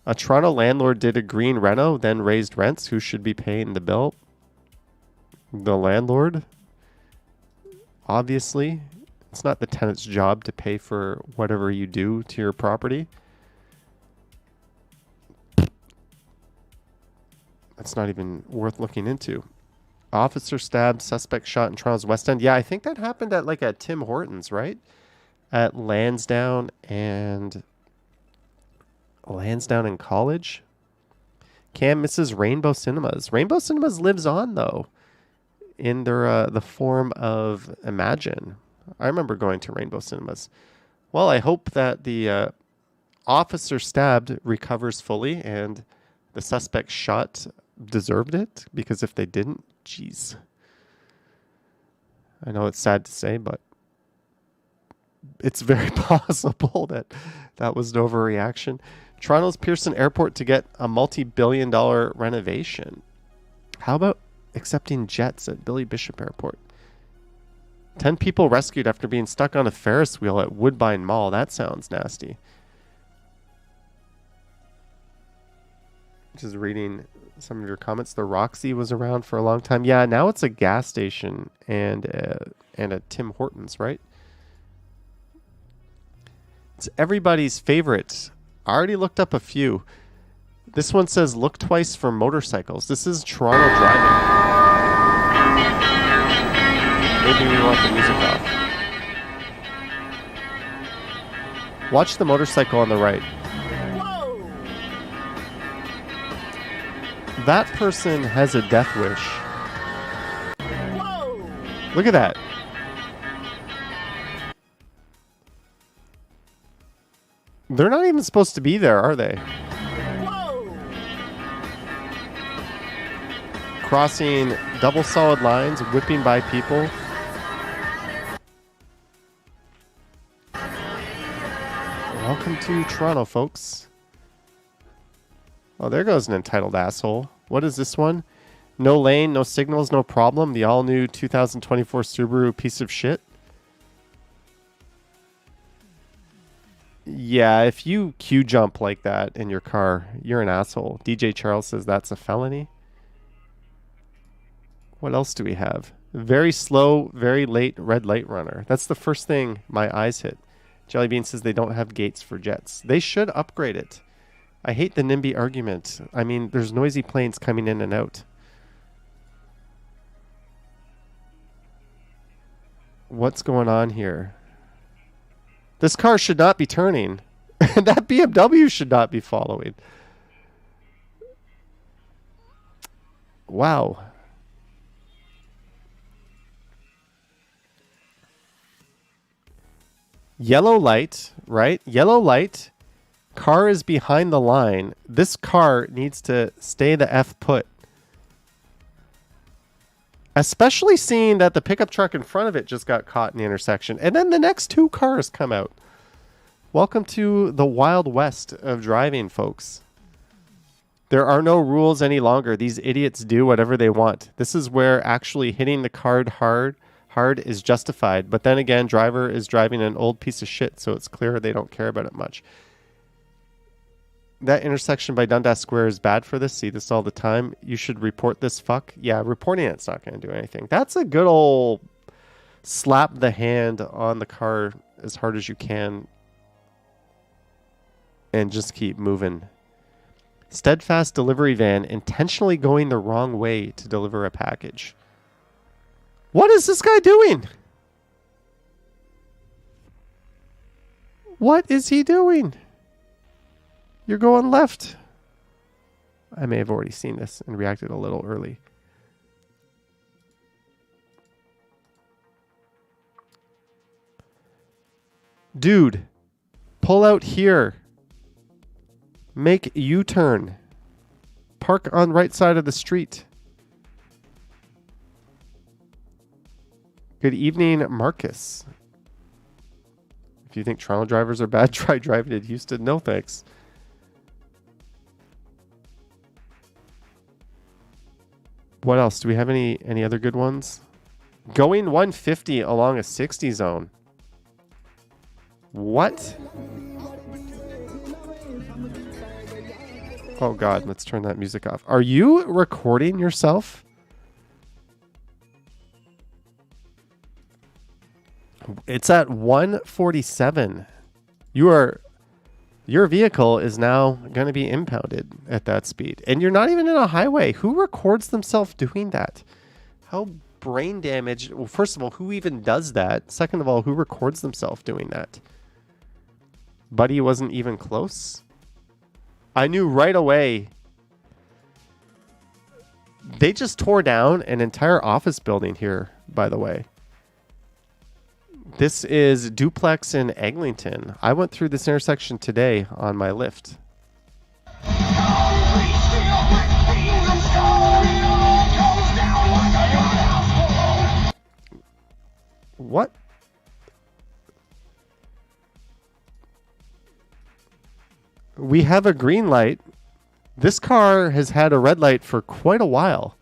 A Toronto landlord did a green reno, then raised rents. Who should be paying the bill? The landlord? Obviously. It's not the tenant's job to pay for whatever you do to your property. That's not even worth looking into. Officer stabbed, suspect shot in Toronto's West End. Yeah, I think that happened at Tim Hortons, right? At Lansdowne and College. Cam misses Rainbow Cinemas. Rainbow Cinemas lives on, though, in their the form of Imagine. I remember going to Rainbow Cinemas. Well, I hope that the officer stabbed recovers fully and the suspect shot deserved it, because if they didn't, geez. I know it's sad to say, but it's very possible that was an overreaction. Toronto's Pearson Airport to get a multi-billion-dollar renovation. How about accepting jets at Billy Bishop Airport? 10 people rescued after being stuck on a Ferris wheel at Woodbine Mall. That sounds nasty. Just reading some of your comments. The Roxy was around for a long time. Yeah, now it's a gas station and a Tim Hortons, right? It's everybody's favorite. I already looked up a few. This one says, look twice for motorcycles. This is Toronto driving. Maybe we want the music off. Watch the motorcycle on the right. Whoa! That person has a death wish. Whoa! Look at that. They're not even supposed to be there, are they? Whoa! Crossing double solid lines, whipping by people. Welcome to Toronto, folks. Oh, there goes an entitled asshole. What is this one? No lane, no signals, no problem. The all-new 2024 Subaru piece of shit. Yeah, if you queue jump like that in your car, you're an asshole. DJ Charles says that's a felony. What else do we have? Very slow, very late red light runner. That's the first thing my eyes hit. Jellybean says they don't have gates for jets. They should upgrade it. I hate the NIMBY argument. I mean, there's noisy planes coming in and out. What's going on here? This car should not be turning. That BMW should not be following. Wow. Yellow light, right? Yellow light. Car is behind the line. This car needs to stay the F put. Especially seeing that the pickup truck in front of it just got caught in the intersection. And then the next two cars come out. Welcome to the Wild West of driving, folks. There are no rules any longer. These idiots do whatever they want. This is where actually hitting the card hard is justified. But then again, driver is driving an old piece of shit, so it's clear they don't care about it much. That intersection by Dundas Square is bad for this. See this all the time. You should report this fuck. Yeah, reporting it's not going to do anything. That's a good old slap the hand on the car as hard as you can and just keep moving. Steadfast delivery van intentionally going the wrong way to deliver a package. What is this guy doing? What is he doing? You're going left. I may have already seen this and reacted a little early. Dude, pull out here. Make U-turn. Park on right side of the street. Good evening, Marcus. If you think Toronto drivers are bad, try driving in Houston. No thanks. What else? Do we have any other good ones? Going 150 along a 60 zone. What? Oh God, let's turn that music off. Are you recording yourself? It's at 147. Your vehicle is now going to be impounded at that speed. And you're not even in a highway. Who records themselves doing that? How brain damaged. Well, first of all, who even does that? Second of all, who records themselves doing that? Buddy wasn't even close. I knew right away. They just tore down an entire office building here, by the way. This is Duplex in Eglinton. I went through this intersection today on my lift. What? We have a green light. This car has had a red light for quite a while.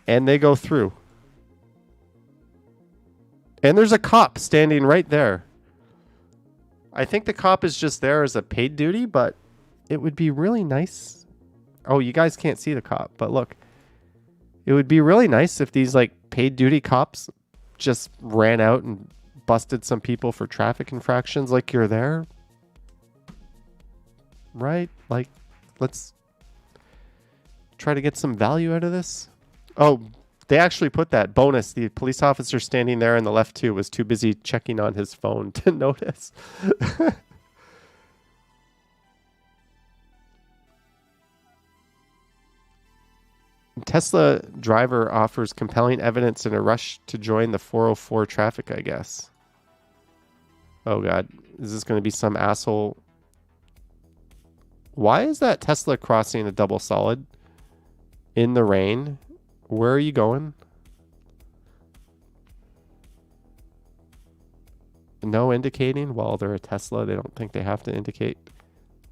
And they go through. And there's a cop standing right there. I think the cop is just there as a paid duty, but it would be really nice. Oh, you guys can't see the cop, but look. It would be really nice if these like paid duty cops just ran out and busted some people for traffic infractions like you're there. Right? Like, let's try to get some value out of this. Oh, they actually put that bonus. The police officer standing there in the left too was too busy checking on his phone to notice. Tesla driver offers compelling evidence in a rush to join the 404 traffic, I guess. Oh God, is this going to be some asshole? Why is that Tesla crossing a double solid in the rain? Where are you going? No indicating. Well, they're a Tesla. They don't think they have to indicate.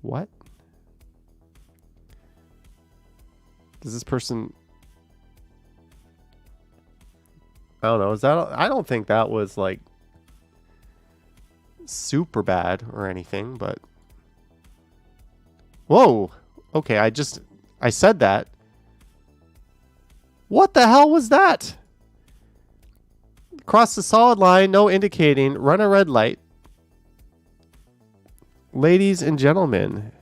What? Does this person... I don't know. Is that... I don't think that was like super bad or anything, but... Whoa. Okay, I said that. What the hell was that? Cross the solid line, no indicating, run a red light. Ladies and gentlemen,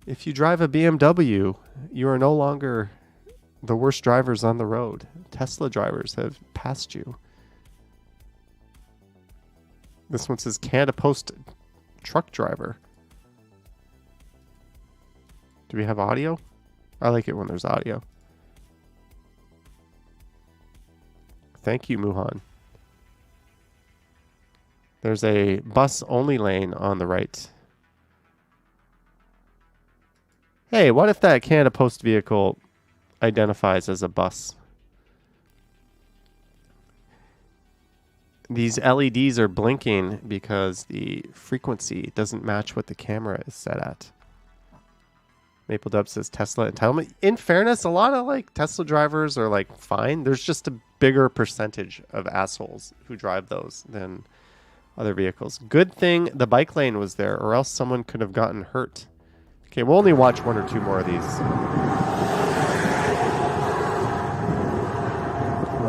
if you drive a BMW, you are no longer the worst drivers on the road. Tesla drivers have passed you. This one says Canada Post truck driver. Do we have audio? I like it when there's audio. Thank you, Muhan. There's a bus only lane on the right. Hey, what if that Canada Post vehicle identifies as a bus? These LEDs are blinking because the frequency doesn't match what the camera is set at. Maple Dub says Tesla entitlement. In fairness, a lot of like Tesla drivers are like fine. There's just a bigger percentage of assholes who drive those than other vehicles. Good thing the bike lane was there, or else someone could have gotten hurt. Okay, we'll only watch one or two more of these.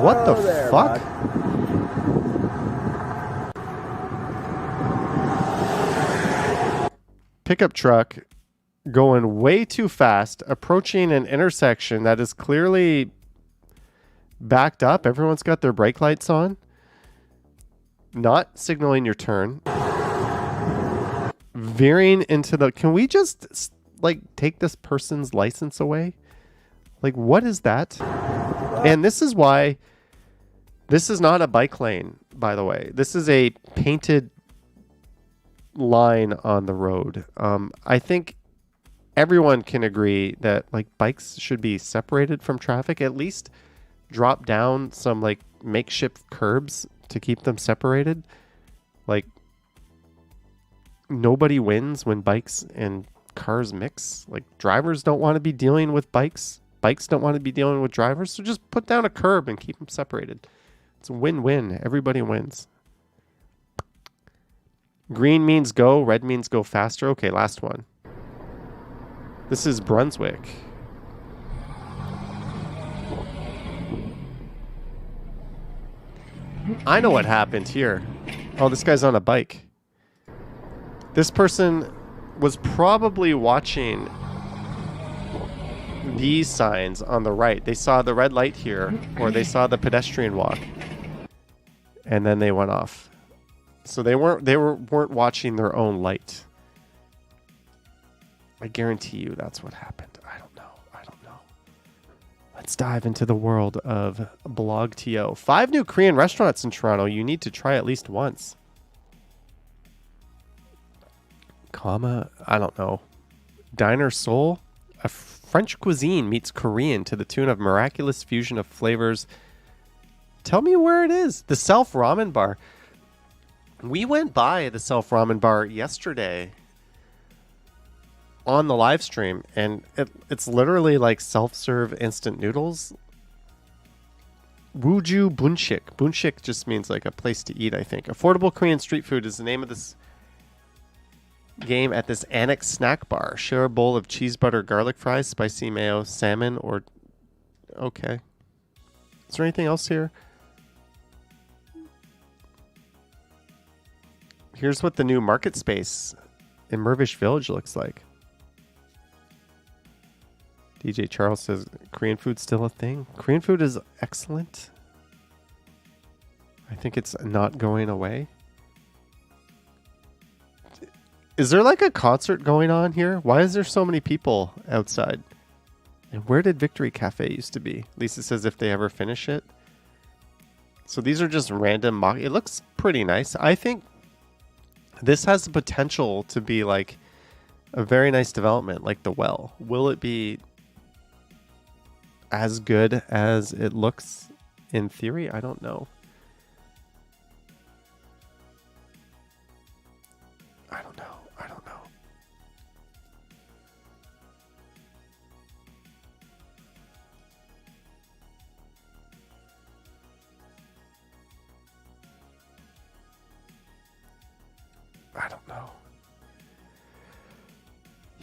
What the fuck? Pickup truck going way too fast, approaching an intersection that is clearly backed up. Everyone's got their brake lights on. Not signaling your turn. Veering into the... Can we just, like, take this person's license away? Like, what is that? And this is why... This is not a bike lane, by the way. This is a painted line on the road. I think everyone can agree that like bikes should be separated from traffic. At least drop down some like makeshift curbs to keep them separated. Like nobody wins when bikes and cars mix. Like drivers don't want to be dealing with bikes. Bikes don't want to be dealing with drivers. So just put down a curb and keep them separated. It's a win-win. Everybody wins. Green means go. Red means go faster. Okay, last one. This is Brunswick. I know what happened here. Oh, this guy's on a bike. This person was probably watching these signs on the right. They saw the red light here, or they saw the pedestrian walk, and then they went off. So they weren't watching their own light. I guarantee you that's what happened. I don't know. Let's dive into the world of BlogTO. 5 new Korean restaurants in Toronto you need to try at least once. I don't know. Diner Soul? A French cuisine meets Korean to the tune of miraculous fusion of flavors. Tell me where it is. The Self Ramen Bar. We went by the Self Ramen Bar yesterday on the live stream, and it's literally like self-serve instant noodles. Wooju Bunshik. Bunshik just means like a place to eat, I think. Affordable Korean street food is the name of this game at this annex snack bar. Share a bowl of cheese butter garlic fries, spicy mayo, salmon, or... Okay. Is there anything else here? Here's what the new market space in Mervish Village looks like. DJ Charles says, Korean food's still a thing. Korean food is excellent. I think it's not going away. Is there like a concert going on here? Why is there so many people outside? And where did Victory Cafe used to be? Lisa says if they ever finish it. So these are just random mock. It looks pretty nice. I think this has the potential to be like a very nice development, like the Well. Will it be as good as it looks in theory? I don't know.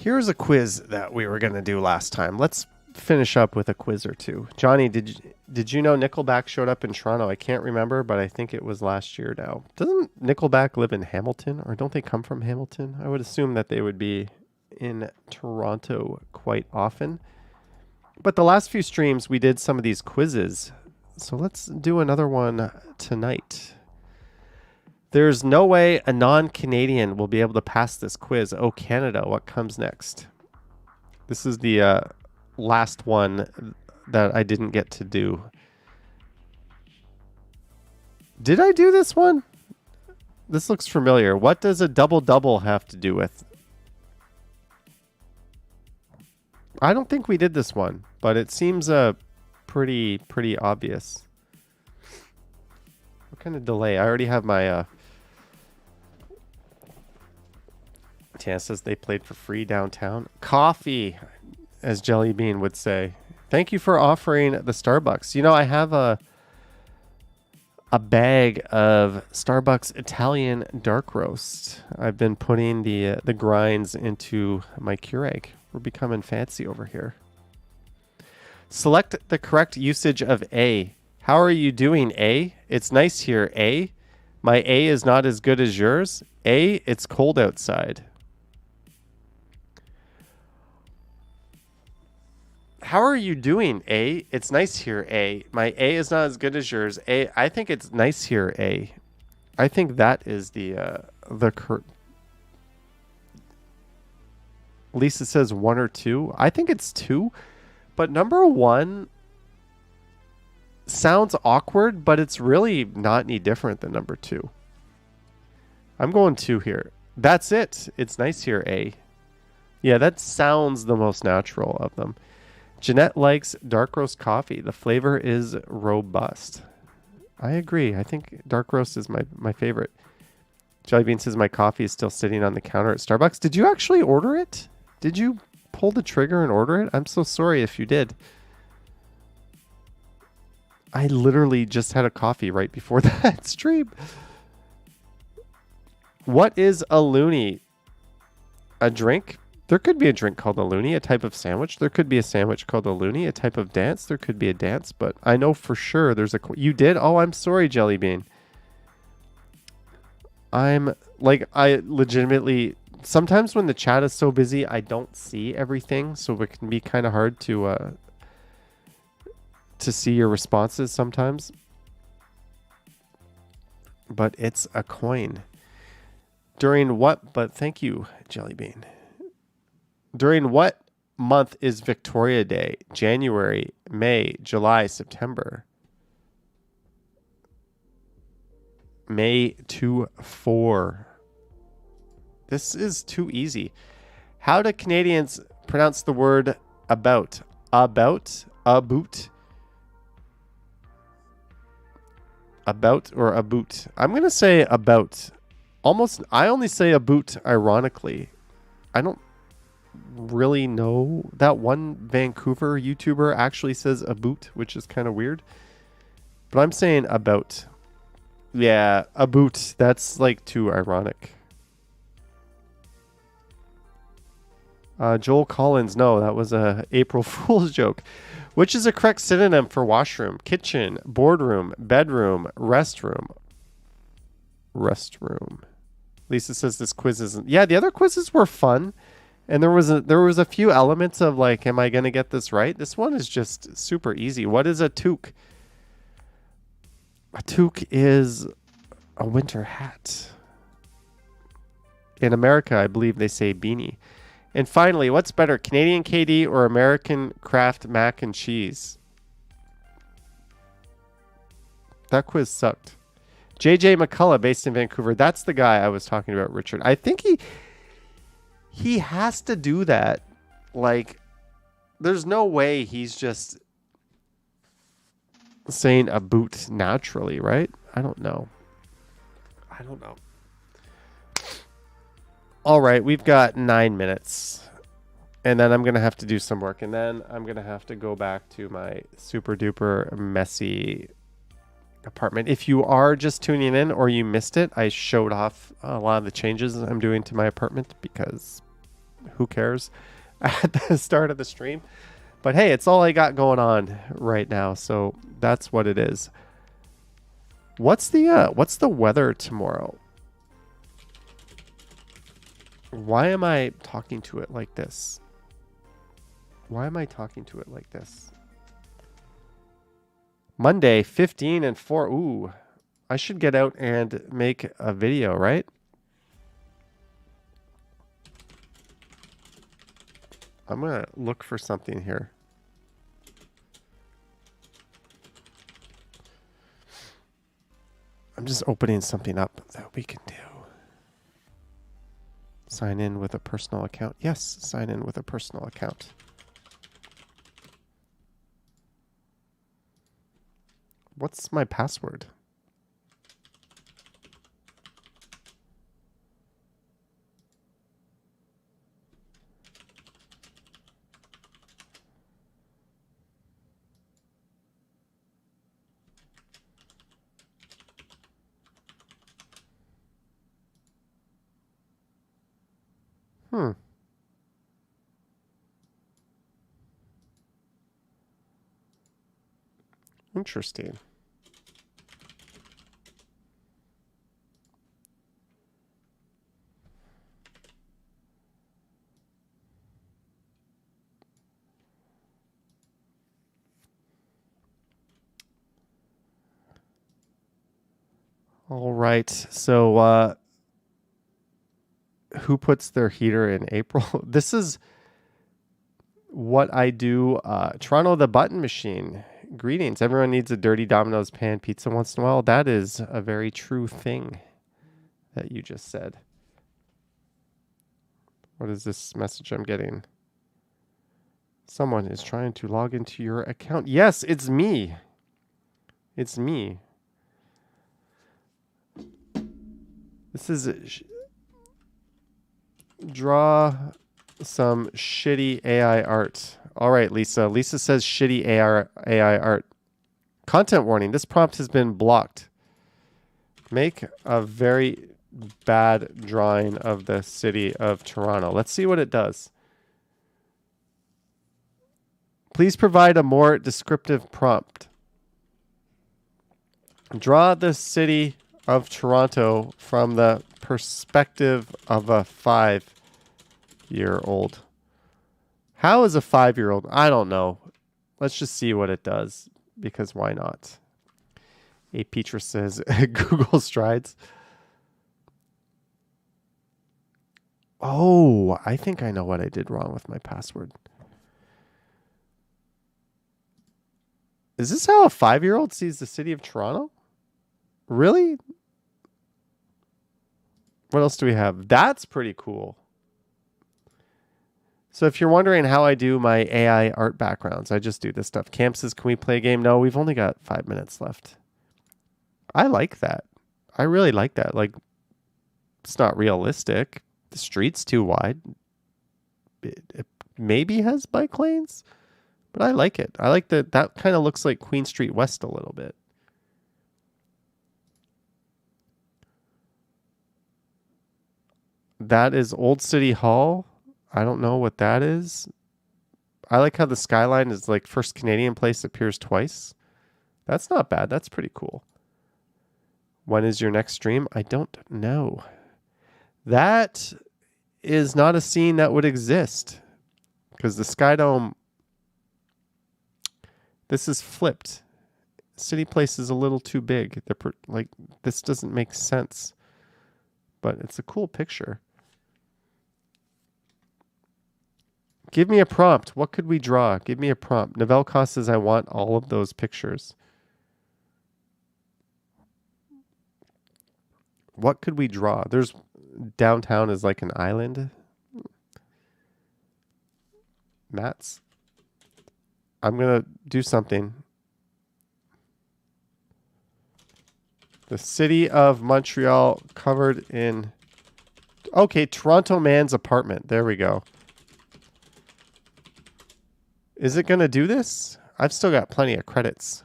Here's a quiz that we were going to do last time. Let's finish up with a quiz or two. Johnny, did you know Nickelback showed up in Toronto? I can't remember, but I think it was last year now. Doesn't Nickelback live in Hamilton, or don't they come from Hamilton? I would assume that they would be in Toronto quite often. But the last few streams, we did some of these quizzes. So let's do another one tonight. There's no way a non-Canadian will be able to pass this quiz. Oh, Canada, what comes next? This is the last one that I didn't get to do. Did I do this one? This looks familiar. What does a double-double have to do with? I don't think we did this one, but it seems pretty obvious. What kind of delay? I already have my... Tina says they played for free downtown. Coffee, as Jelly Bean would say. Thank you for offering the Starbucks. You know, I have a bag of Starbucks Italian dark roast. I've been putting the grinds into my Keurig. We're becoming fancy over here. Select the correct usage of A. How are you doing, A? It's nice here, A. My A is not as good as yours. A, it's cold outside. How are you doing, A? It's nice here, A. My A is not as good as yours. A, I think it's nice here, A. I think that is the Lisa says 1 or 2. I think it's 2, but number 1 sounds awkward, but it's really not any different than number 2. I'm going 2 here. That's it. It's nice here, A. Yeah, that sounds the most natural of them. Jeanette likes dark roast coffee. The flavor is robust. I agree. I think dark roast is my favorite. Jellybean says my coffee is still sitting on the counter at Starbucks. Did you actually order it? Did you pull the trigger and order it? I'm so sorry if you did. I literally just had a coffee right before that stream. What is a loony? A drink? There could be a drink called a loony, a type of sandwich. There could be a sandwich called a loony, a type of dance. There could be a dance, but I know for sure there's a... You did? Oh, I'm sorry, Jellybean. I legitimately... Sometimes when the chat is so busy, I don't see everything, so it can be kind of hard to see your responses sometimes. But it's a coin. During what... But thank you, Jellybean. During what month is Victoria Day? January, May, July, September. May 2-4. This is too easy. How do Canadians pronounce the word about? About? Aboot? About or aboot? I'm going to say about. I only say aboot ironically. I don't really know. That one Vancouver YouTuber actually says aboot, which is kind of weird. But I'm saying about. Yeah, aboot. That's like too ironic. Joel Collins, no, that was a April Fool's joke. Which is a correct synonym for washroom, kitchen, boardroom, bedroom, restroom? Restroom. Lisa says this quiz isn't... Yeah, the other quizzes were fun. And there was a few elements of like, am I going to get this right? This one is just super easy. What is a toque? A toque is a winter hat. In America, I believe they say beanie. And finally, what's better, Canadian KD or American Kraft mac and cheese? That quiz sucked. JJ McCullough, based in Vancouver. That's the guy I was talking about, Richard. I think he has to do that. Like, there's no way he's just saying a boot naturally, right? I don't know. All right, we've got 9 minutes. And then I'm going to have to do some work. And then I'm going to have to go back to my super duper messy apartment. If you are just tuning in or you missed it, I showed off a lot of the changes I'm doing to my apartment because who cares at the start of the stream. But hey, it's all I got going on right now, so that's what it is. What's the weather tomorrow? Why am I talking to it like this? Why am I talking to it like this? Monday, 15 and 4. Ooh, I should get out and make a video, right? I'm going to look for something here. I'm just opening something up that we can do. Sign in with a personal account. Yes, sign in with a personal account. What's my password? Interesting. All right. So, who puts their heater in April? This is what I do. Toronto, the button machine. Greetings. Everyone needs a dirty Domino's pan pizza once in a while. That is a very true thing that you just said. What is this message I'm getting? Someone is trying to log into your account. Yes, it's me. It's me. This is draw some shitty AI art. All right, Lisa. Lisa says shitty AI art. Content warning. This prompt has been blocked. Make a very bad drawing of the city of Toronto. Let's see what it does. Please provide a more descriptive prompt. Draw the city of Toronto from the perspective of a 5-year-old. How is a 5-year-old? I don't know. Let's just see what it does, because why not? A Petra says Google strides. Oh, I think I know what I did wrong with my password. Is this how a 5-year-old sees the city of Toronto? Really? What else do we have? That's pretty cool. So if you're wondering how I do my AI art backgrounds, I just do this stuff. Camp says, can we play a game? No, we've only got 5 minutes left. I like that. I really like that. Like, it's not realistic. The street's too wide. It maybe has bike lanes, but I like it. I like that. That kind of looks like Queen Street West a little bit. That is Old City Hall. I don't know what that is. I like how the skyline is like first Canadian place appears twice. That's not bad. That's pretty cool. When is your next stream? I don't know. That is not a scene that would exist because the Sky Dome, this is flipped. City Place is a little too big. Like, this doesn't make sense, but it's a cool picture. Give me a prompt. What could we draw? Give me a prompt. Novelka says, I want all of those pictures. What could we draw? There's downtown is like an island. Mats. I'm going to do something. The city of Montreal covered in... Okay, Toronto man's apartment. There we go. Is it going to do this? I've still got plenty of credits.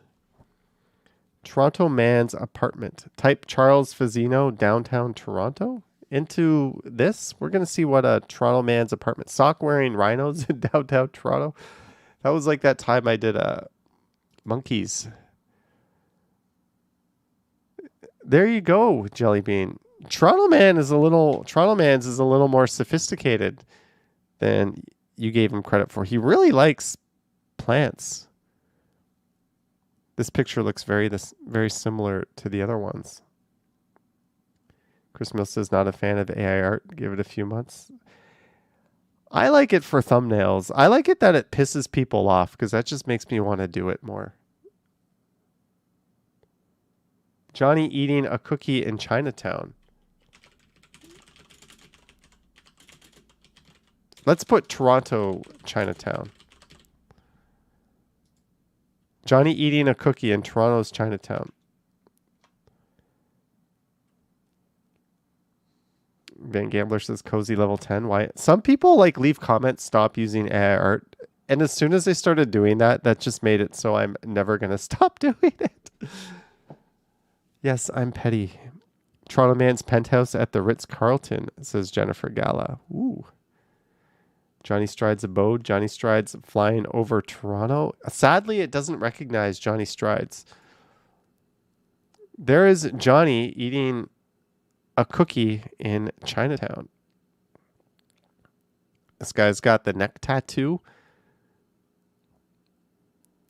Toronto man's apartment. Type Charles Fazino, downtown Toronto. Into this, we're going to see what a Toronto man's apartment. Sock wearing rhinos in downtown Toronto. That was like that time I did monkeys. There you go, Jelly Bean. Toronto Man's is a little more sophisticated than you gave him credit for. He really likes plants. This picture looks very similar to the other ones. Chris Mills says not a fan of AI art. Give it a few months. I like it for thumbnails. I like it that it pisses people off because that just makes me want to do it more. Johnny eating a cookie in Chinatown. Let's put Toronto, Chinatown. Johnny eating a cookie in Toronto's Chinatown. Van Gambler says cozy level 10. Why? Some people like leave comments, stop using AI art. And as soon as they started doing that, that just made it so I'm never going to stop doing it. Yes, I'm petty. Toronto Man's penthouse at the Ritz-Carlton, says Jennifer Gala. Ooh. Johnny Strides abode. Johnny Strides flying over Toronto. Sadly, it doesn't recognize Johnny Strides. There is Johnny eating a cookie in Chinatown. This guy's got the neck tattoo.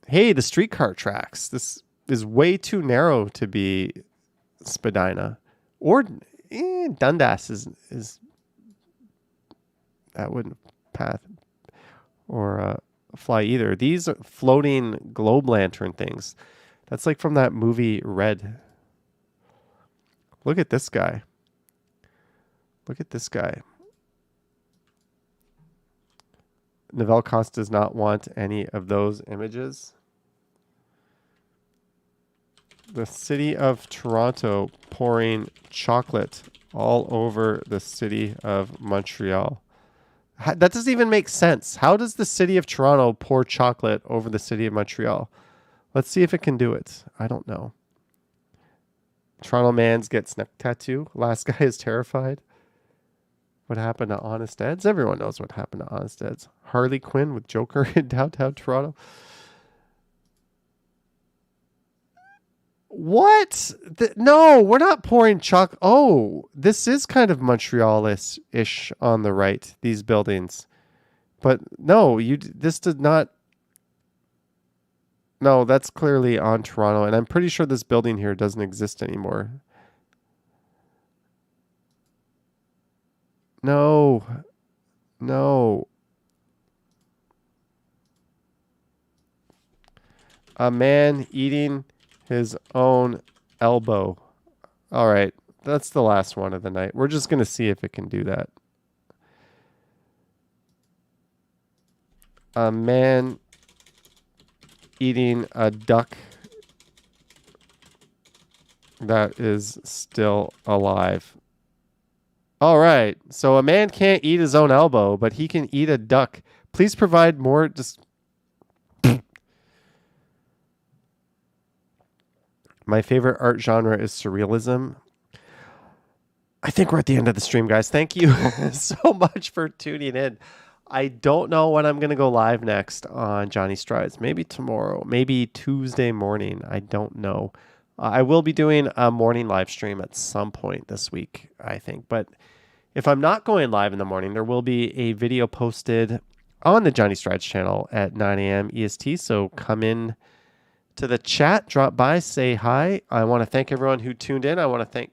Hey, the streetcar tracks. This is way too narrow to be Spadina. Or Dundas is that wouldn't path or fly either. These are floating globe lantern things. That's like from that movie Red. Look at this guy. Look at this guy. Novell Cost does not want any of those images. The city of Toronto pouring chocolate all over the city of Montreal. That doesn't even make sense. How does the city of Toronto pour chocolate over the city of Montreal? Let's see if it can do it. I don't know. Toronto Man's gets neck tattoo. Last guy is terrified. What happened to Honest Ed's? Everyone knows what happened to Honest Ed's. Harley Quinn with Joker in downtown Toronto. What? No, we're not pouring chocolate. Oh, this is kind of Montreal-ish on the right, these buildings. But no, this did not. No, that's clearly on Toronto. And I'm pretty sure this building here doesn't exist anymore. No. No. A man eating his own elbow. All right. That's the last one of the night. We're just going to see if it can do that. A man eating a duck that is still alive. All right. So a man can't eat his own elbow, but he can eat a duck. Please provide more. My favorite art genre is surrealism. I think we're at the end of the stream, guys. Thank you so much for tuning in. I don't know when I'm going to go live next on Johnny Strides. Maybe tomorrow, maybe Tuesday morning. I don't know. I will be doing a morning live stream at some point this week, I think. But if I'm not going live in the morning, there will be a video posted on the Johnny Strides channel at 9 a.m. EST. So come in to the chat, drop by, say hi. I want to thank everyone who tuned in. I want to thank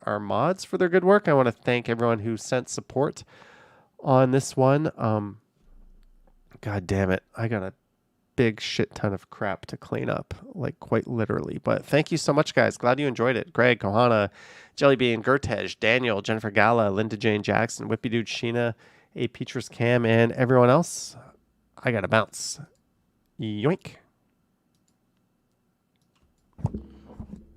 our mods for their good work. I want to thank everyone who sent support on this one. God damn it. I got a big shit ton of crap to clean up, like quite literally. But thank you so much, guys. Glad you enjoyed it. Greg, Kohana, Jellybean, Gertej, Daniel, Jennifer Gala, Linda Jane Jackson, Whippy Dude, Sheena, A. Petrus Cam, and everyone else. I got to bounce. Yoink.